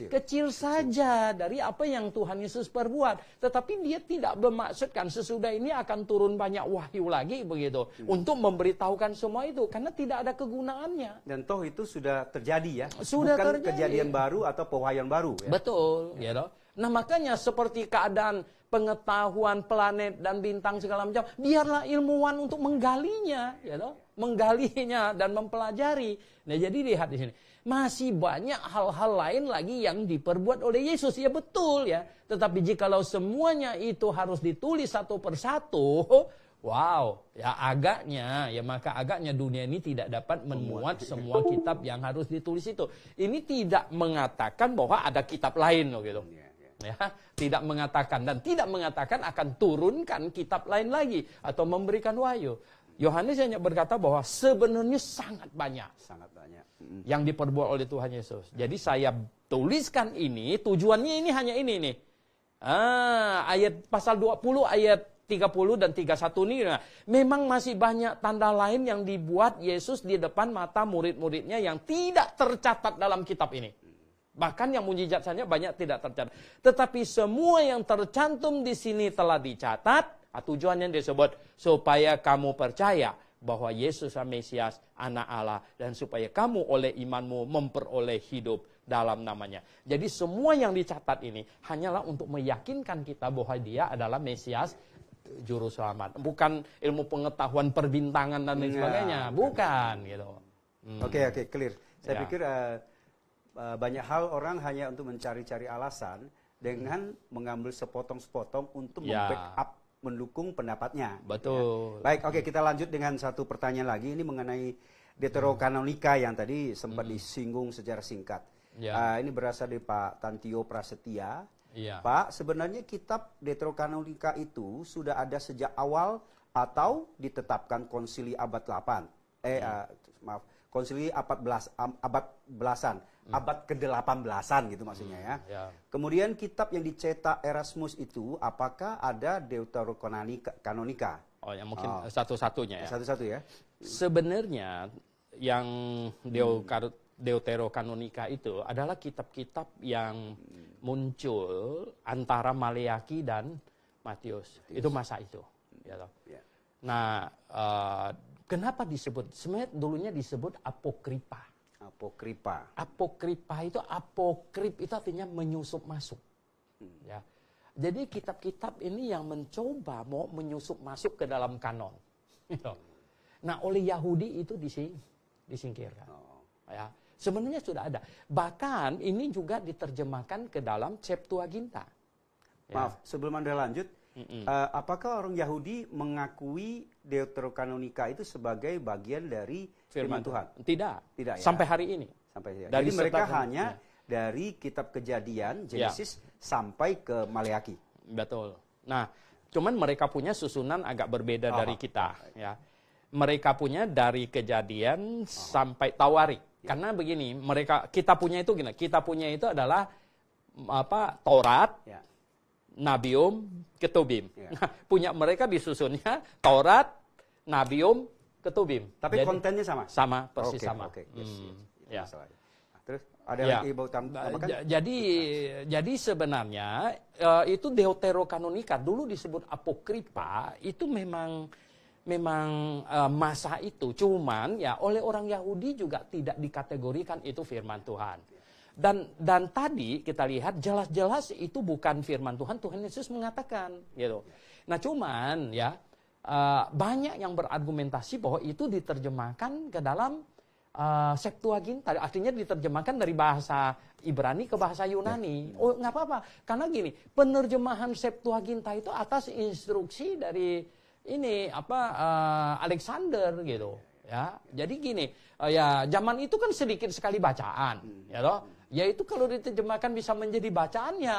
kecil saja dari apa yang Tuhan Yesus perbuat. Tetapi dia tidak bermaksudkan sesudah ini akan turun banyak wahyu lagi begitu untuk memberitahukan semua itu, karena tidak ada kegunaannya. Dan toh itu sudah terjadi ya, sudah bukan terjadi. Kejadian baru atau pewahyuan baru. Ya? Betul, ya toh. Nah makanya seperti keadaan pengetahuan planet dan bintang segala macam, biarlah ilmuwan untuk menggalinya, ya toh, menggalinya dan mempelajari. Nah jadi lihat di sini, masih banyak hal-hal lain lagi yang diperbuat oleh Yesus, ya betul ya. Tetapi jikalau semuanya itu harus ditulis satu persatu, wow, ya maka agaknya dunia ini tidak dapat memuat semua kitab yang harus ditulis itu. Ini tidak mengatakan bahwa ada kitab lain loh gitu. Ya, tidak mengatakan dan tidak mengatakan akan turunkan kitab lain lagi atau memberikan wahyu. Yohanes hanya berkata bahwa sebenarnya sangat banyak yang diperbuat oleh Tuhan Yesus. Jadi saya tuliskan ini, tujuannya ini hanya ini nih. Ayat pasal 20 ayat 30 dan 31 ini memang masih banyak tanda lain yang dibuat Yesus di depan mata murid-muridnya yang tidak tercatat dalam kitab ini. Bahkan yang mujizat saja banyak tidak tercatat. Tetapi semua yang tercantum di sini telah dicatat. Tujuannya disebut supaya kamu percaya bahwa Yesus adalah Mesias, anak Allah, dan supaya kamu oleh imanmu memperoleh hidup dalam namanya. Jadi semua yang dicatat ini hanyalah untuk meyakinkan kita bahwa dia adalah Mesias, juru selamat. Bukan ilmu pengetahuan perbintangan dan lain sebagainya. Bukan gitu. Oke, clear. Saya pikir banyak hal orang hanya untuk mencari-cari alasan dengan mengambil sepotong-sepotong untuk membackup, mendukung pendapatnya. Betul. Ya. Baik, oke, kita lanjut dengan satu pertanyaan lagi. Ini mengenai Deuterokanonika yang tadi sempat disinggung secara singkat. Ini berasal dari Pak Tantio Prasetya. Pak, sebenarnya kitab Deuterokanonika itu sudah ada sejak awal atau ditetapkan konsili abad 8? Konsili abad belasan. Abad ke-18-an gitu maksudnya ya. Kemudian kitab yang dicetak Erasmus itu apakah ada Deuterokanonika? Yang mungkin satu-satunya ya. Satu-satu ya. Sebenarnya yang Deuterokanonika itu adalah kitab-kitab yang muncul antara Maleaki dan Matius. Itu masa itu. Nah, kenapa disebut? Sebenarnya dulunya disebut apokripa. Apokripa itu apokrip itu artinya menyusup masuk. Ya. Jadi kitab-kitab ini yang mencoba mau menyusup masuk ke dalam kanon. Nah, oleh Yahudi itu disingkirkan. Ya. Sebenarnya sudah ada. Bahkan ini juga diterjemahkan ke dalam Septuaginta. Maaf, sebelum Anda lanjut, apakah orang Yahudi mengakui Deuterokanonika itu sebagai bagian dari firman Tuhan? Tidak ya. Sampai hari ini. Jadi mereka hanya dari kitab Kejadian, Genesis, sampai ke Maleaki. Betul. Nah, cuman mereka punya susunan agak berbeda dari kita. Ya. Mereka punya dari Kejadian sampai Tawarik. Karena begini, kita punya itu adalah Taurat, Nabium, Ketubim. Nah, punya mereka disusunnya Taurat, Nabium, Ketubim. Tapi kontennya sama? Sama, persis sama. Nah, terus ada lagi Ibu tambahkan? Jadi sebenarnya itu Deuterokanonika dulu disebut apokripa itu memang masa itu. Cuman ya oleh orang Yahudi juga tidak dikategorikan itu firman Tuhan. Dan tadi kita lihat jelas-jelas itu bukan firman Tuhan. Tuhan Yesus mengatakan gitu. Nah cuman ya banyak yang berargumentasi bahwa itu diterjemahkan ke dalam Septuaginta, artinya diterjemahkan dari bahasa Ibrani ke bahasa Yunani. Oh nggak apa-apa, karena gini, penerjemahan Septuaginta itu atas instruksi dari Alexander gitu. Ya, jadi gini, ya zaman itu kan sedikit sekali bacaan, ya toh. Ya itu kalau diterjemahkan bisa menjadi bacaannya,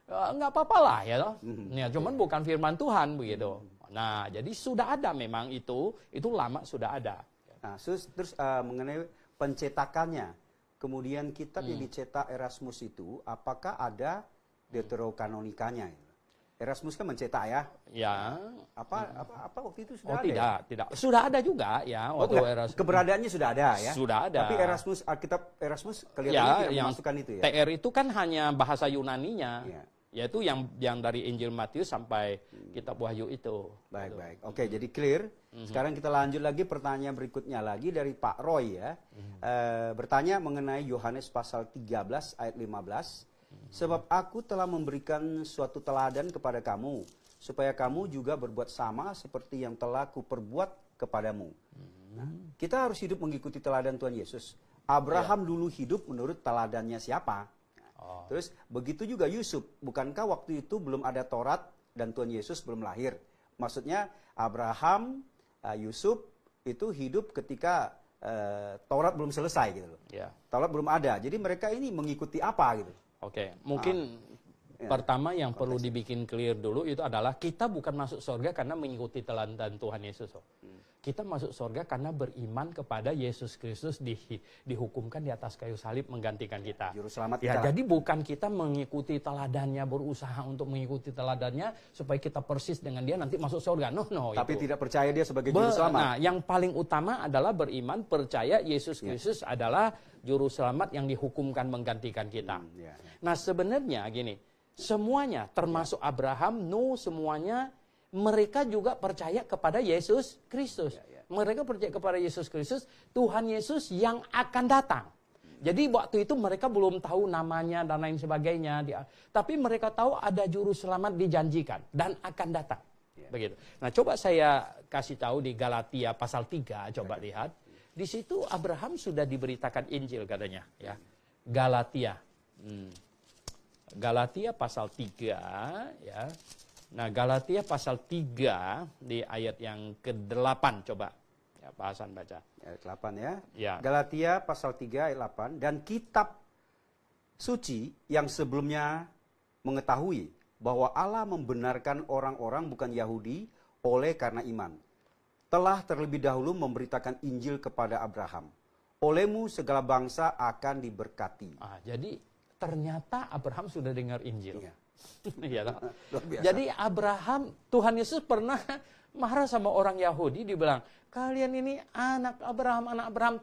nggak apa-apa lah, ya toh. Ya, cuman bukan firman Tuhan begitu. Nah, jadi sudah ada memang itu lama sudah ada. Nah, terus mengenai pencetakannya, kemudian kitab yang dicetak Erasmus itu, apakah ada Deuterokanonikanya? Erasmus kan mencetak ya? Ya. Apa waktu itu sudah ada? Tidak. Sudah ada juga ya. Waktu Erasmus. Keberadaannya sudah ada ya? Sudah ada. Tapi kitab Erasmus kelihatannya tidak memasukkan itu ya? TR itu kan hanya bahasa Yunaninya. Ya. Yaitu yang dari Injil Matius sampai kitab Wahyu itu. Baik. Oke, jadi clear. Sekarang kita lanjut lagi pertanyaan berikutnya lagi dari Pak Roy ya. Bertanya mengenai Yohanes pasal 13 ayat 15. Sebab aku telah memberikan suatu teladan kepada kamu, supaya kamu juga berbuat sama seperti yang telah kuperbuat kepadamu. Nah, kita harus hidup mengikuti teladan Tuhan Yesus. Abraham dulu hidup menurut teladannya siapa? Terus begitu juga Yusuf, bukankah waktu itu belum ada Taurat dan Tuhan Yesus belum lahir? Maksudnya Abraham, Yusuf itu hidup ketika Taurat belum selesai gitu loh. Taurat belum ada, jadi mereka ini mengikuti apa gitu? Oke, mungkin pertama yang perlu dibikin clear dulu itu adalah kita bukan masuk surga karena mengikuti teladan Tuhan Yesus. Kita masuk surga karena beriman kepada Yesus Kristus dihukumkan di atas kayu salib menggantikan kita. Juru selamat ya, kita. jadi bukan kita mengikuti teladannya, berusaha untuk mengikuti teladannya supaya kita persis dengan dia nanti masuk surga. No. Tapi itu. tidak percaya dia sebagai juru selamat. Nah, yang paling utama adalah beriman, percaya Yesus Kristus adalah juru selamat yang dihukumkan menggantikan kita. Nah, sebenarnya gini, semuanya termasuk Abraham, Nuh, semuanya mereka juga percaya kepada Yesus Kristus. Mereka percaya kepada Yesus Kristus, Tuhan Yesus yang akan datang. Jadi waktu itu mereka belum tahu namanya dan lain sebagainya. Tapi mereka tahu ada juru selamat dijanjikan dan akan datang. Begitu. Nah, coba saya kasih tahu di Galatia pasal 3, coba lihat. Di situ Abraham sudah diberitakan Injil katanya. Ya. Galatia. Galatia pasal 3, ya. Nah, Galatia pasal 3 di ayat yang ke-8 coba. Ya, Pak Hasan baca. Ayat 8 ya. Ya. Galatia pasal 3 ayat 8. Dan kitab suci yang sebelumnya mengetahui bahwa Allah membenarkan orang-orang bukan Yahudi oleh karena iman. Telah terlebih dahulu memberitakan Injil kepada Abraham. Olehmu segala bangsa akan diberkati. Jadi ternyata Abraham sudah dengar Injil. Iya. Jadi Abraham, Tuhan Yesus pernah marah sama orang Yahudi, dibilang, kalian ini anak Abraham,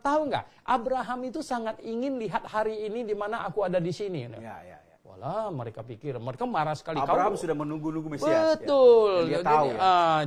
tahu nggak? Abraham itu sangat ingin lihat hari ini di mana aku ada di sini. Walah, mereka pikir, mereka marah sekali. Abraham sudah menunggu-nunggu Mesias. Betul. Ya. Dia tahu.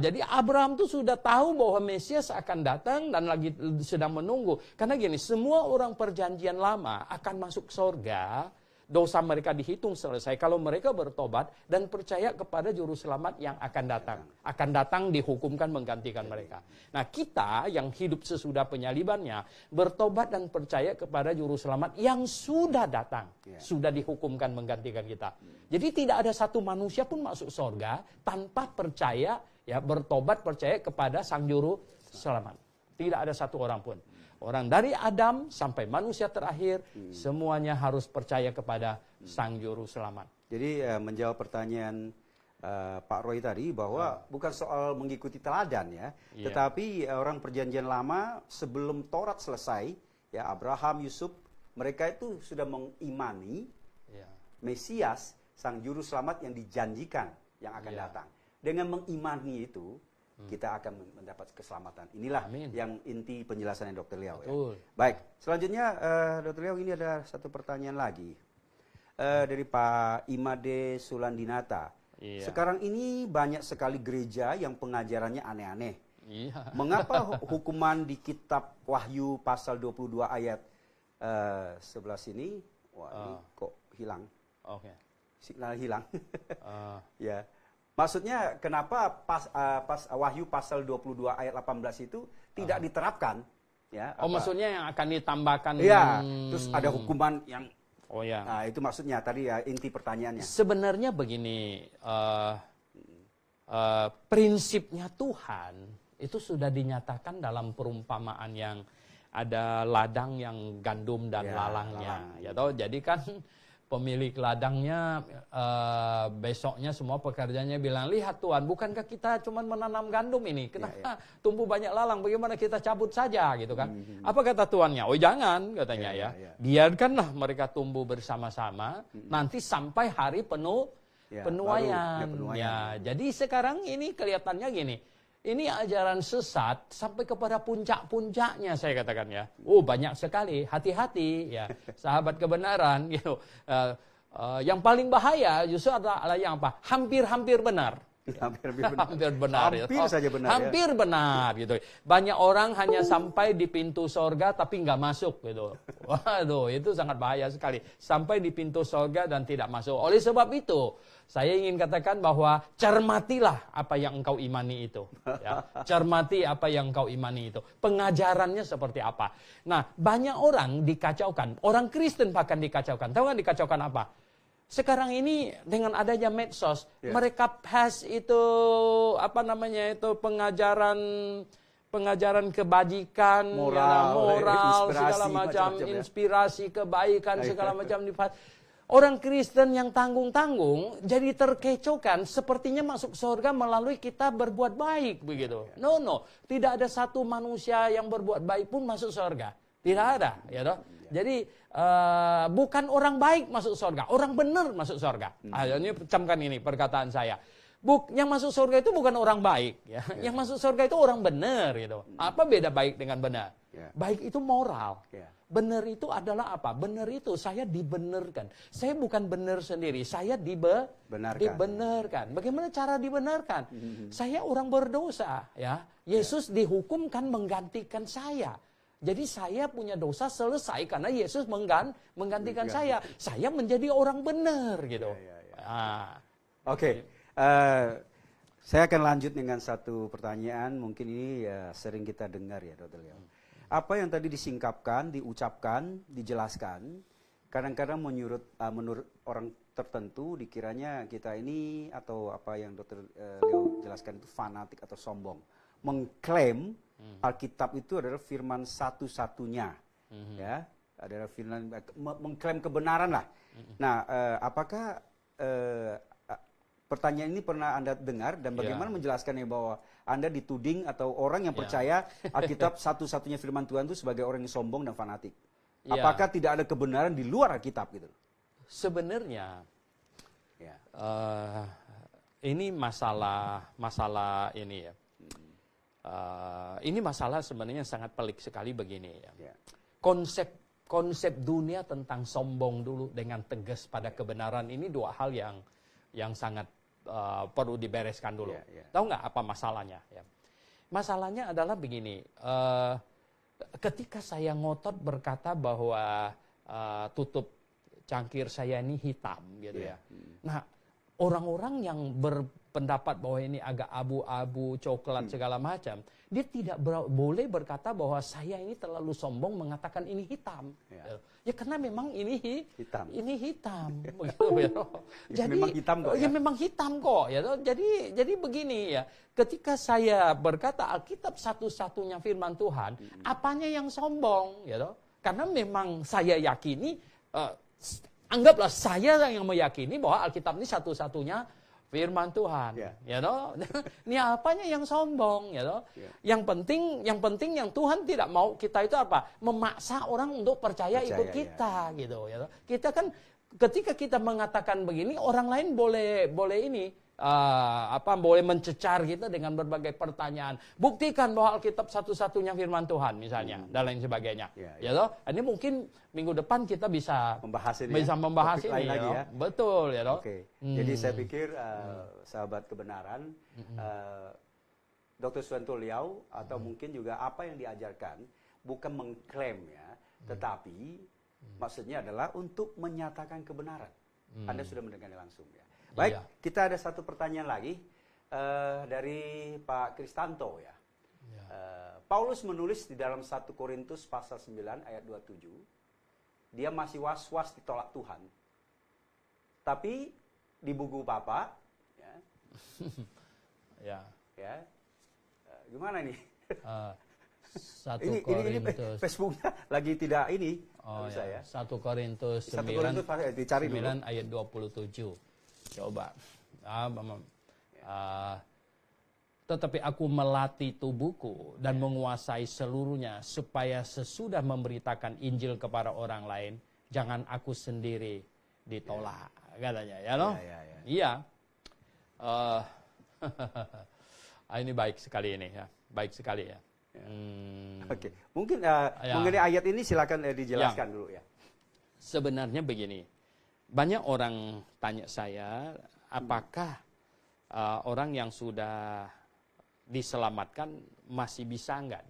Jadi Abraham tuh sudah tahu bahwa Mesias akan datang dan lagi sedang menunggu. Karena gini, semua orang perjanjian lama akan masuk surga. Dosa mereka dihitung selesai kalau mereka bertobat dan percaya kepada juru selamat yang akan datang. Akan datang dihukumkan menggantikan mereka. Nah, kita yang hidup sesudah penyalibannya bertobat dan percaya kepada juru selamat yang sudah datang. Sudah dihukumkan menggantikan kita. Jadi tidak ada satu manusia pun masuk surga tanpa percaya, ya, bertobat percaya kepada sang juru selamat. Tidak ada satu orang pun. Orang dari Adam sampai manusia terakhir, semuanya harus percaya kepada sang juru selamat. Jadi menjawab pertanyaan Pak Roy tadi bahwa bukan soal mengikuti teladan ya, tetapi orang perjanjian lama sebelum Taurat selesai, ya Abraham, Yusuf, mereka itu sudah mengimani Mesias, sang juru selamat yang dijanjikan yang akan datang. Dengan mengimani itu, kita akan mendapat keselamatan. Inilah yang inti penjelasannya Dr. Liao. Ya. Baik, selanjutnya Dr. Liao, ini ada satu pertanyaan lagi dari Pak Imade Sulandinata. Sekarang ini banyak sekali gereja yang pengajarannya aneh-aneh. Mengapa hukuman di kitab Wahyu pasal 22 ayat 11 ini, ini kok hilang? Signal hilang. Ya. Maksudnya kenapa pas Wahyu pasal 22 ayat 18 itu tidak diterapkan? Ya, maksudnya yang akan ditambahkan. Iya, terus ada hukuman yang. Ya. Nah, itu maksudnya tadi ya inti pertanyaannya. Sebenarnya begini, prinsipnya Tuhan itu sudah dinyatakan dalam perumpamaan yang ada ladang yang gandum dan lalangnya. Ya toh, jadi kan pemilik ladangnya besoknya semua pekerjanya bilang, lihat Tuhan, bukankah kita cuma menanam gandum ini? Kenapa tumbuh banyak lalang? Bagaimana kita cabut saja gitu kan? Apa kata tuannya? Oh jangan, katanya ya. Biarkanlah mereka tumbuh bersama-sama, nanti sampai hari penuaian. Ya, jadi sekarang ini kelihatannya gini. Ini ajaran sesat sampai kepada puncak-puncaknya, saya katakan ya. Banyak sekali, hati-hati ya, sahabat kebenaran gitu. Yang paling bahaya justru adalah yang apa? Hampir-hampir benar. Hampir benar. Hampir benar. Hampir saja benar. Hampir benar gitu. Banyak orang hanya sampai di pintu sorga tapi nggak masuk gitu. Waduh, itu sangat bahaya sekali. Sampai di pintu sorga dan tidak masuk. Oleh sebab itu, saya ingin katakan bahwa cermatilah apa yang engkau imani itu. Ya. Cermati apa yang engkau imani itu. Pengajarannya seperti apa. Nah, banyak orang dikacaukan. Orang Kristen bahkan dikacaukan. Tahu nggak dikacaukan apa? Sekarang ini dengan adanya medsos, mereka pass itu pengajaran kebajikan, moral segala macam, inspirasi kebaikan segala macam dipass. Orang Kristen yang tanggung-tanggung jadi terkecohkan sepertinya masuk surga melalui kita berbuat baik begitu. No, tidak ada satu manusia yang berbuat baik pun masuk surga. Tidak ada, ya toh. Jadi bukan orang baik masuk surga, orang benar masuk surga. Ini camkan ini perkataan saya. Yang masuk surga itu bukan orang baik, ya. Yang masuk surga itu orang benar gitu. Apa beda baik dengan benar? Baik itu moral. Benar itu adalah apa? Benar itu saya dibenarkan. Saya bukan benar sendiri, saya dibenarkan. Bagaimana cara dibenarkan? Saya orang berdosa, ya. Yesus dihukumkan menggantikan saya. Jadi saya punya dosa selesai karena Yesus menggantikan saya. Saya menjadi orang benar gitu. Oke. Saya akan lanjut dengan satu pertanyaan. Mungkin ini sering kita dengar ya, Dr. Liao. Apa yang tadi disingkapkan, diucapkan, dijelaskan, kadang-kadang menurut orang tertentu dikiranya kita ini atau apa yang Dr. Leo jelaskan itu fanatik atau sombong, mengklaim Alkitab itu adalah firman satu-satunya, ya, adalah firman, mengklaim kebenaran lah. Nah, apakah pertanyaan ini pernah Anda dengar dan bagaimana menjelaskannya bahwa Anda dituding atau orang yang percaya Alkitab satu-satunya firman Tuhan itu sebagai orang yang sombong dan fanatik? Apakah tidak ada kebenaran di luar Alkitab gitu? Sebenarnya ini masalah ini ya. Ini masalah sebenarnya sangat pelik sekali begini ya. Konsep dunia tentang sombong dulu dengan tegas pada kebenaran ini dua hal yang sangat perlu dibereskan dulu. Tahu nggak apa masalahnya? Ya. Masalahnya adalah begini, ketika saya ngotot berkata bahwa tutup cangkir saya ini hitam, gitu ya. Nah, orang-orang yang berpendapat bahwa ini agak abu-abu, coklat segala macam, dia tidak boleh berkata bahwa saya ini terlalu sombong mengatakan ini hitam. Ya karena memang ini hitam. Ini hitam. Begitu, ya. Jadi memang hitam kok. Ya memang hitam kok. Ya. Jadi begini ya. Ketika saya berkata Alkitab satu-satunya firman Tuhan, apanya yang sombong? Ya. Karena memang saya yakini, anggaplah saya yang meyakini bahwa Alkitab ini satu-satunya firman Tuhan, ya toh. Ini apanya yang sombong, ya toh. Yang penting yang Tuhan tidak mau kita itu apa? Memaksa orang untuk percaya ikut kita, gitu, ya toh. Kita kan ketika kita mengatakan begini, orang lain boleh ini boleh mencecar kita dengan berbagai pertanyaan. Buktikan bahwa Alkitab satu-satunya firman Tuhan misalnya dan lain sebagainya. Ya toh. Ini mungkin minggu depan kita bisa membahas ini. Lagi, ya. Betul ya toh. Jadi saya pikir sahabat kebenaran Dr. Suwanto Liao atau mungkin juga apa yang diajarkan bukan mengklaim ya, tetapi maksudnya adalah untuk menyatakan kebenaran. Anda sudah mendengarnya langsung ya. Baik, kita ada satu pertanyaan lagi dari Pak Kristanto ya. Paulus menulis di dalam 1 Korintus pasal 9 ayat 27, dia masih was-was ditolak Tuhan. Tapi di buku Bapak, gimana nih? 1 Korintus. Ini Facebooknya lagi tidak ini. Saya. 1 Korintus 9 ayat 27. Coba. Tetapi aku melatih tubuhku dan menguasai seluruhnya supaya sesudah memberitakan Injil kepada orang lain, jangan aku sendiri ditolak, katanya, ya loh. Iya. Ini baik sekali ini ya, baik sekali ya. Oke, mungkin mengenai ayat ini silakan dijelaskan dulu ya. Sebenarnya begini. Banyak orang tanya saya, apakah orang yang sudah diselamatkan masih bisa nggak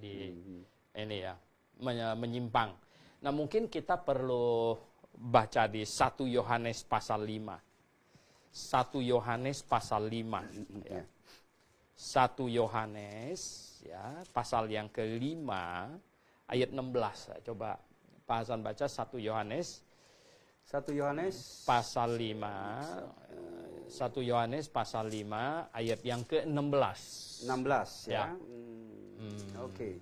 menyimpang? Nah, mungkin kita perlu baca di 1 Yohanes pasal 5. 1 Yohanes pasal 5 ya. 1 Yohanes ya, pasal yang ke-5 ayat 16. Coba Pak Hasan baca 1 Yohanes pasal 5. 1 Yohanes pasal 5 ayat yang ke-16. 16 ya. Oke.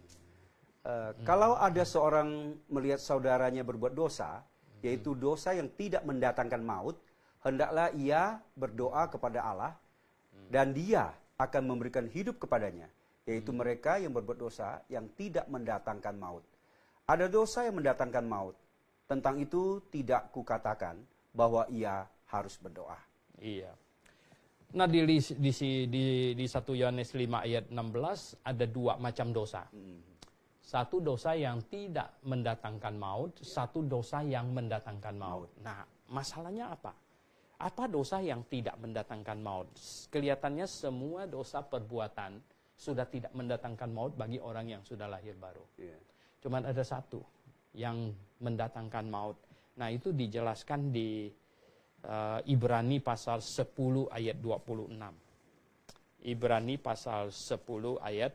Kalau ada seorang melihat saudaranya berbuat dosa, yaitu dosa yang tidak mendatangkan maut, hendaklah ia berdoa kepada Allah, dan Dia akan memberikan hidup kepadanya, yaitu mereka yang berbuat dosa yang tidak mendatangkan maut. Ada dosa yang mendatangkan maut. Tentang itu tidak kukatakan bahwa ia harus berdoa. Iya. Nah di 1 Yohanes 5 ayat 16 ada 2 macam dosa. Satu dosa yang tidak mendatangkan maut, satu dosa yang mendatangkan maut. Nah masalahnya apa? Apa dosa yang tidak mendatangkan maut? Kelihatannya semua dosa perbuatan sudah tidak mendatangkan maut bagi orang yang sudah lahir baru. Cuman ada satu yang mendatangkan maut. Nah itu dijelaskan di Ibrani pasal 10 ayat 26. Ibrani pasal 10 ayat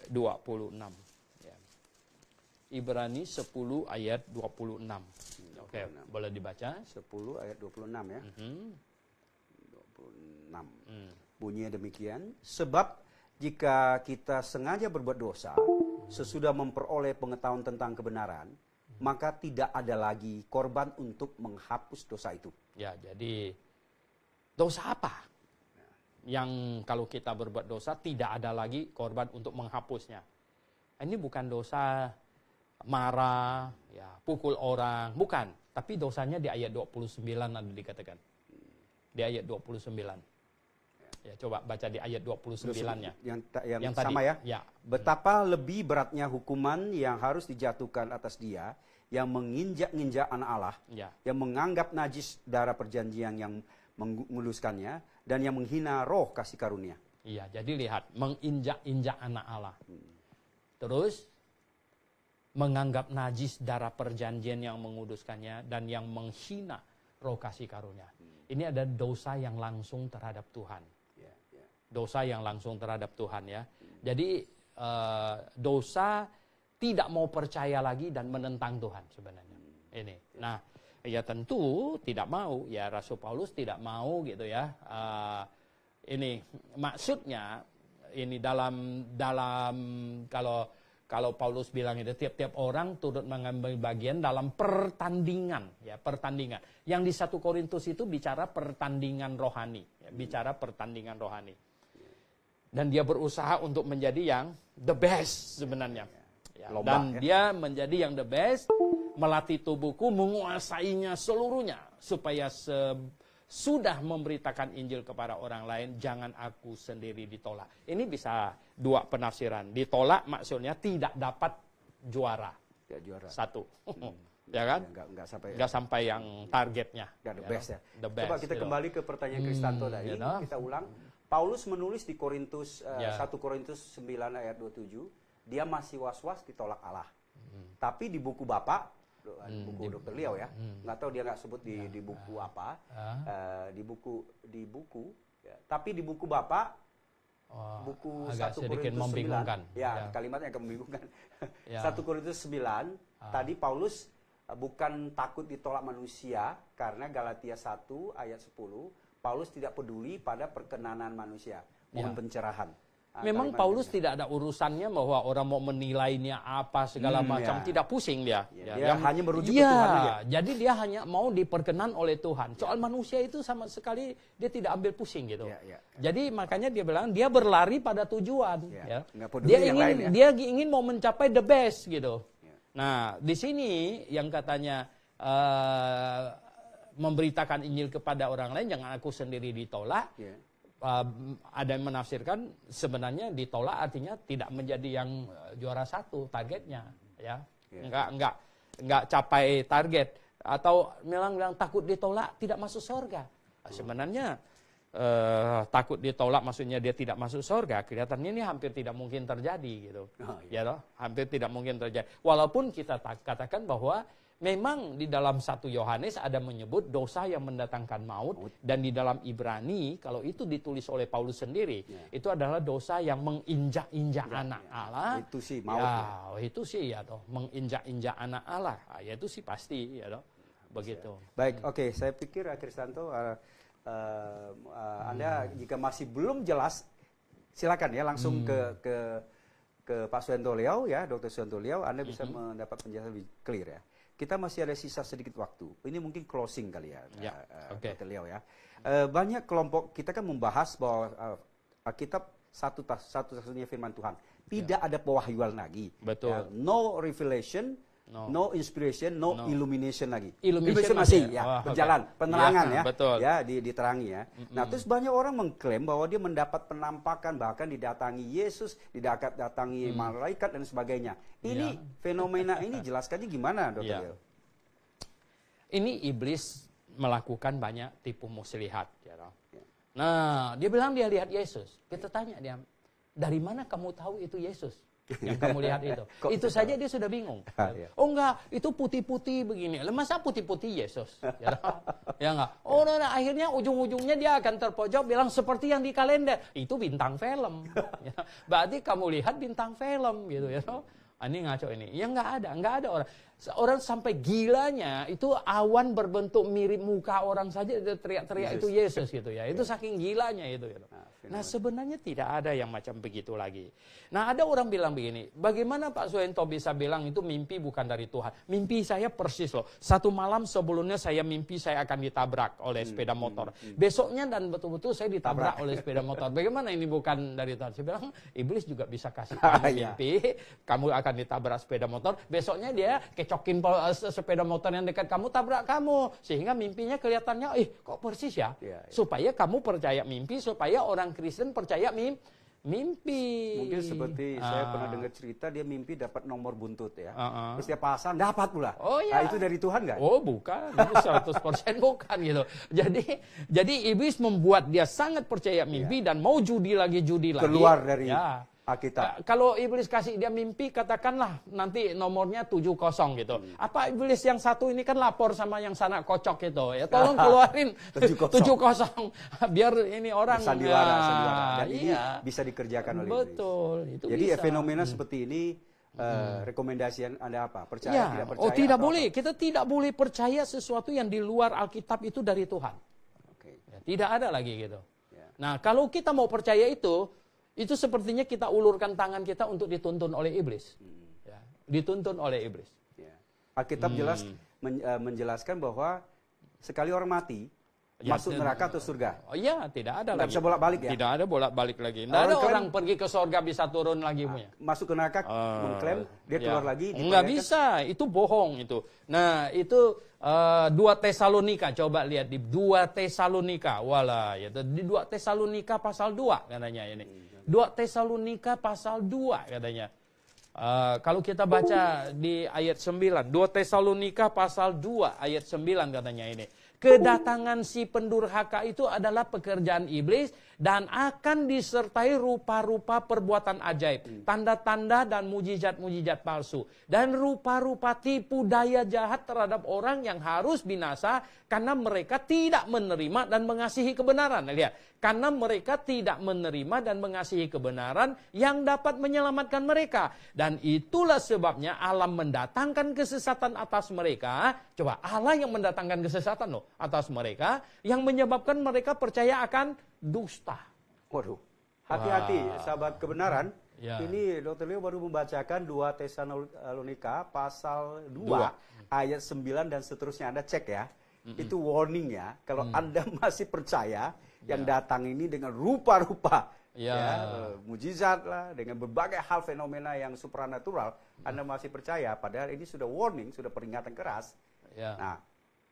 26. Ya. Ibrani 10 ayat 26. Oke, boleh dibaca? 10 ayat 26 ya. 26. Bunyinya demikian. Sebab jika kita sengaja berbuat dosa, sesudah memperoleh pengetahuan tentang kebenaran, maka tidak ada lagi korban untuk menghapus dosa itu. Ya, jadi dosa apa? Yang kalau kita berbuat dosa tidak ada lagi korban untuk menghapusnya. Ini bukan dosa marah, ya, pukul orang, bukan. Tapi dosanya di ayat 29 ada dikatakan. Di ayat 29. Ya, coba baca di ayat 29-nya. Yang sama tadi, ya. Betapa lebih beratnya hukuman yang harus dijatuhkan atas dia yang menginjak-injak anak Allah, yang menganggap najis darah perjanjian yang menguluskannya, dan yang menghina roh kasih karunia. Iya, jadi lihat, menginjak-injak anak Allah. Terus, menganggap najis darah perjanjian yang menguduskannya, dan yang menghina roh kasih karunia. Ini ada dosa yang langsung terhadap Tuhan. Dosa yang langsung terhadap Tuhan ya. Jadi dosa tidak mau percaya lagi dan menentang Tuhan sebenarnya. Ini. Nah, ya tentu tidak mau ya, Rasul Paulus tidak mau gitu ya. Ini maksudnya ini dalam kalau Paulus bilang itu tiap-tiap orang turut mengambil bagian dalam pertandingan ya, pertandingan. Yang di 1 Korintus itu bicara pertandingan rohani, ya, bicara pertandingan rohani. Dan dia berusaha untuk menjadi yang the best sebenarnya. Ya, dan dia menjadi yang the best, melatih tubuhku, menguasainya seluruhnya. Supaya sudah memberitakan Injil kepada orang lain, jangan aku sendiri ditolak. Ini bisa 2 penafsiran. Ditolak maksudnya tidak dapat juara. Ya, juara. 1. Ya kan? Enggak sampai yang targetnya. Enggak the best ya. The best, coba kita kembali ke pertanyaan Kristanto tadi. Kita ulang. Paulus menulis di Korintus 1 Korintus 9 ayat 27, dia masih was-was ditolak Allah. Tapi di buku Bapak, buku Dr. Liao ya, nggak tahu dia nggak sebut di buku apa, di buku, ya. Tapi di buku Bapak, buku 1 Korintus 9, ya, kalimatnya agak membingungkan. 1 Korintus 9, tadi Paulus bukan takut ditolak manusia, karena Galatia 1 ayat 10, Paulus tidak peduli pada perkenanan manusia, mohon pencerahan. Memang Paulus tidak ada urusannya bahwa orang mau menilainya apa segala macam, tidak pusing dia. Dia hanya merujuk ke Tuhan aja. Jadi dia hanya mau diperkenan oleh Tuhan. Soal manusia itu sama sekali dia tidak ambil pusing gitu. Jadi makanya dia bilang dia berlari pada tujuan. Dia ingin mau mencapai the best gitu. Nah di sini yang katanya memberitakan Injil kepada orang lain, jangan aku sendiri ditolak. Ada yang menafsirkan sebenarnya ditolak artinya tidak menjadi yang juara 1 targetnya, ya. Enggak capai target, atau bilang takut ditolak tidak masuk surga. Sebenarnya takut ditolak maksudnya dia tidak masuk surga, kelihatannya ini hampir tidak mungkin terjadi gitu. Ya toh, hampir tidak mungkin terjadi. Walaupun kita katakan bahwa memang di dalam 1 Yohanes ada menyebut dosa yang mendatangkan maut, dan di dalam Ibrani kalau itu ditulis oleh Paulus sendiri, itu adalah dosa yang menginjak-injak anak Allah. Itu sih maut. Itu sih ya toh, menginjak-injak anak Allah. Ya itu sih pasti ya toh. Begitu. Baik, oke, saya pikir Kristanto Anda jika masih belum jelas, silakan ya langsung ke Pak Suyanto Liao ya, Dr. Suyanto Liao, Anda bisa mendapat penjelasan lebih clear ya. kita masih ada sisa sedikit waktu. Ini mungkin closing kali ya, Dr. Leo ya. Banyak kelompok, kita kan membahas bahwa Alkitab satu-satunya firman Tuhan. Tidak ada pewahyuan lagi. Betul. Ya, no revelation, no inspiration, no illumination lagi. Illumination masih berjalan, penerangan betul. diterangi ya. Nah, terus banyak orang mengklaim bahwa dia mendapat penampakan, bahkan didatangi Yesus, didatangi malaikat dan sebagainya. Ini fenomena ini jelaskannya gimana, Dr. Leo? Ini iblis melakukan banyak tipu muslihat. Nah, dia bilang dia lihat Yesus. Kita tanya dia, dari mana kamu tahu itu Yesus? Yang kamu lihat itu. Itu saja dia sudah bingung. Oh enggak, itu putih-putih begini. Masa putih-putih Yesus? Ya enggak. Oh nah, akhirnya ujung-ujungnya dia akan terpojok bilang seperti yang di kalender. Itu bintang film. Berarti kamu lihat bintang film gitu ya. Ini ngaco ini. Ya enggak ada orang. Orang sampai gilanya itu awan berbentuk mirip muka orang saja teriak-teriak itu Yesus gitu ya. Itu saking gilanya itu gitu. Nah, sebenarnya tidak ada yang macam begitu lagi. Nah, ada orang bilang begini, bagaimana Pak Suhento bisa bilang itu mimpi bukan dari Tuhan? Mimpi saya persis loh. Satu malam sebelumnya saya mimpi saya akan ditabrak oleh sepeda motor. Besoknya dan betul-betul saya ditabrak oleh sepeda motor. Bagaimana ini bukan dari Tuhan? Saya bilang, iblis juga bisa kasih kamu mimpi, kamu akan ditabrak sepeda motor. Besoknya dia kecokin sepeda motor yang dekat kamu, tabrak kamu. Sehingga mimpinya kelihatannya, kok persis ya? Supaya kamu percaya mimpi, supaya orang Kristen percaya mimpi. Mungkin seperti saya pernah dengar cerita dia mimpi dapat nomor buntut ya. Terus dia pasang dapat pula. Nah, itu dari Tuhan nggak? Oh bukan, itu 100% bukan gitu. Jadi iblis membuat dia sangat percaya mimpi dan mau judi lagi. Keluar dari Alkitab. Kalau iblis kasih dia mimpi, katakanlah nanti nomornya 70 gitu. Apa iblis yang satu ini kan lapor sama yang sana kocok gitu ya. Tolong keluarin 70. Biar ini orang sandiwara. Dan ini bisa dikerjakan oleh iblis. Betul, itu jadi bisa. Fenomena seperti ini rekomendasi Anda apa? Percaya tidak percaya? Tidak boleh. Kita tidak boleh percaya sesuatu yang di luar Alkitab itu dari Tuhan. Tidak ada lagi gitu. Nah, kalau kita mau percaya itu sepertinya kita ulurkan tangan kita untuk dituntun oleh iblis. Dituntun oleh iblis. Alkitab jelas menjelaskan bahwa sekali orang mati, masuk neraka atau surga. Oh iya, tidak ada lagi. Tidak bisa bolak-balik ya? Tidak ada bolak-balik lagi. Tidak ada orang pergi ke surga bisa turun lagi punya. Masuk ke neraka, mengklaim, dia keluar lagi. Enggak bisa, itu bohong itu. Nah, itu 2 Tesalonika, coba lihat di 2 Tesalonika. Walah, ya, di 2 Tesalonika pasal 2 katanya ini. 2 Tesalonika pasal 2 katanya. Kalau kita baca di ayat 9, 2 Tesalonika pasal 2 ayat 9 katanya ini. Kedatangan si pendurhaka itu adalah pekerjaan iblis dan akan disertai rupa-rupa perbuatan ajaib, tanda-tanda dan mujizat-mujizat palsu, dan rupa-rupa tipu daya jahat terhadap orang yang harus binasa karena mereka tidak menerima dan mengasihi kebenaran. Lihat, karena mereka tidak menerima dan mengasihi kebenaran yang dapat menyelamatkan mereka. Dan itulah sebabnya Allah mendatangkan kesesatan atas mereka. Coba, Allah yang mendatangkan kesesatan loh atas mereka, yang menyebabkan mereka percaya akan dusta. Waduh, hati-hati sahabat kebenaran. Ini Dr. Leo baru membacakan 2 Tesalonika pasal 2 ayat 9 dan seterusnya. Anda cek ya. Itu warning ya. Kalau Anda masih percaya yang datang ini dengan rupa-rupa mujizat lah, dengan berbagai hal fenomena yang supranatural, Anda masih percaya, padahal ini sudah warning, sudah peringatan keras. Nah,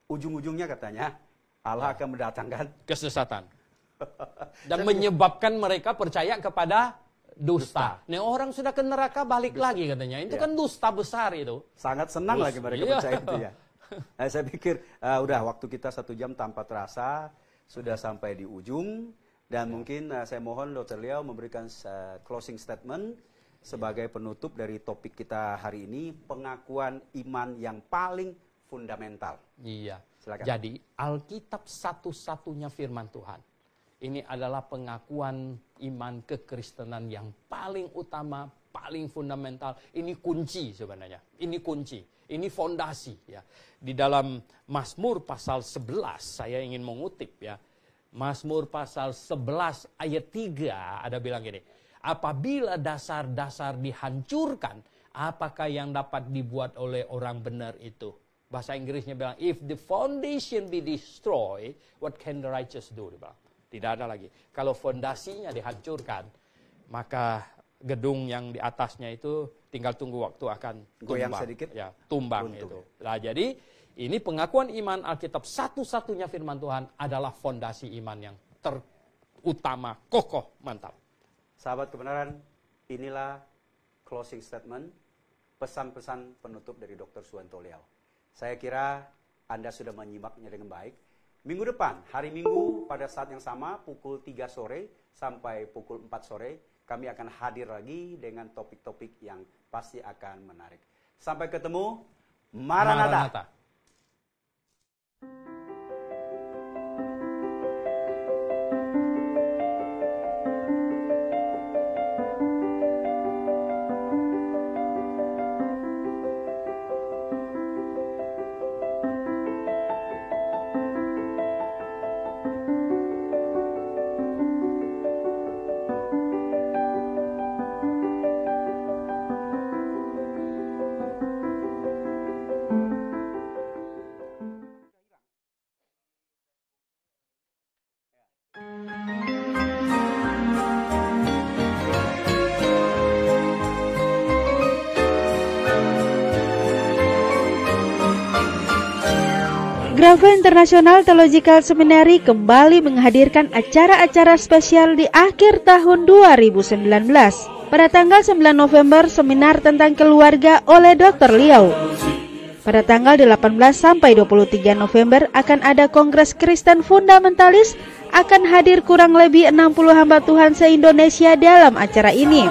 ujung-ujungnya katanya Allah akan mendatangkan kesesatan dan menyebabkan mereka percaya kepada dusta. Nih orang sudah ke neraka balik lagi katanya. Itu kan dusta besar itu. Sangat senang lagi mereka percaya itu ya. Nah, saya pikir udah waktu kita 1 jam tanpa terasa sudah sampai di ujung, dan mungkin saya mohon Dr. Leo memberikan closing statement sebagai penutup dari topik kita hari ini, pengakuan iman yang paling fundamental. Iya. Silakan. Jadi Alkitab satu-satunya firman Tuhan. Ini adalah pengakuan iman kekristenan yang paling utama, paling fundamental. Ini kunci sebenarnya. Ini kunci. Ini fondasi ya. Di dalam Mazmur pasal 11 saya ingin mengutip ya. Mazmur pasal 11 ayat 3 ada bilang gini. Apabila dasar-dasar dihancurkan, apakah yang dapat dibuat oleh orang benar itu? Bahasa Inggrisnya bilang, if the foundation be destroyed, what can the righteous do? Dia bilang. Tidak ada lagi. Kalau fondasinya dihancurkan, maka gedung yang di atasnya itu tinggal tunggu waktu akan goyang tumbang. sedikit, ya, tumbang runtuh. itu. Nah, jadi ini pengakuan iman Alkitab, satu-satunya firman Tuhan adalah fondasi iman yang terutama, kokoh, mantap. Sahabat kebenaran, inilah closing statement, pesan-pesan penutup dari Dr. Suwanto Liau. Saya kira Anda sudah menyimaknya dengan baik. Minggu depan, hari Minggu pada saat yang sama, pukul 3 sore sampai pukul 4 sore, kami akan hadir lagi dengan topik-topik yang pasti akan menarik. Sampai ketemu, Maranatha. Grafe International Theological Seminary kembali menghadirkan acara-acara spesial di akhir tahun 2019. Pada tanggal 9 November, seminar tentang keluarga oleh Dr. Liau. Pada tanggal 18 sampai 23 November akan ada Kongres Kristen Fundamentalis, akan hadir kurang lebih 60 hamba Tuhan se-Indonesia dalam acara ini.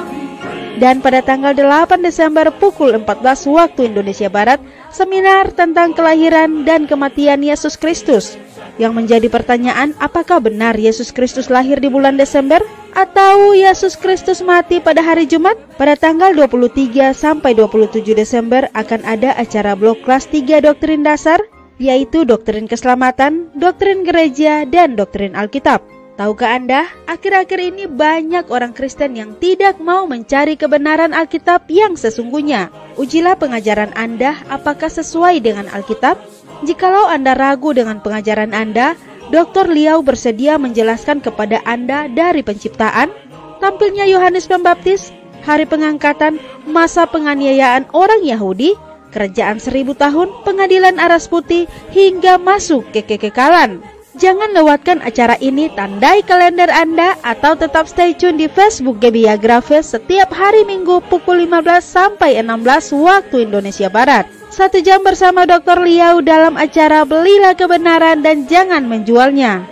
Dan pada tanggal 8 Desember pukul 14 waktu Indonesia Barat, seminar tentang kelahiran dan kematian Yesus Kristus. Yang menjadi pertanyaan, apakah benar Yesus Kristus lahir di bulan Desember? Atau Yesus Kristus mati pada hari Jumat? Pada tanggal 23 sampai 27 Desember akan ada acara blok kelas 3 doktrin dasar, yaitu doktrin keselamatan, doktrin gereja, dan doktrin Alkitab. Tahukah Anda, akhir-akhir ini banyak orang Kristen yang tidak mau mencari kebenaran Alkitab yang sesungguhnya. Ujilah pengajaran Anda apakah sesuai dengan Alkitab. Jikalau Anda ragu dengan pengajaran Anda, Dr. Liau bersedia menjelaskan kepada Anda dari penciptaan, tampilnya Yohanes Pembaptis, hari pengangkatan, masa penganiayaan orang Yahudi, kerajaan 1000 tahun, pengadilan aras putih, hingga masuk ke kekekalan. Jangan lewatkan acara ini, tandai kalender Anda atau tetap stay tune di Facebook Gebiya Grafe setiap hari Minggu pukul 15 sampai 16 waktu Indonesia Barat. 1 jam bersama Dr. Liau dalam acara Belilah Kebenaran dan Jangan Menjualnya.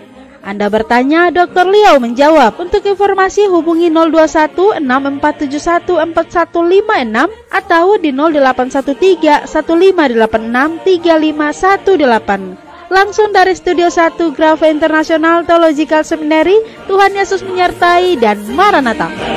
Anda bertanya, Dr. Liau menjawab. Untuk informasi hubungi 021 6471 4156 atau di 0813 1586 3518. Langsung dari Studio 1 Grafe International Theological Seminary. Tuhan Yesus menyertai dan Maranatha.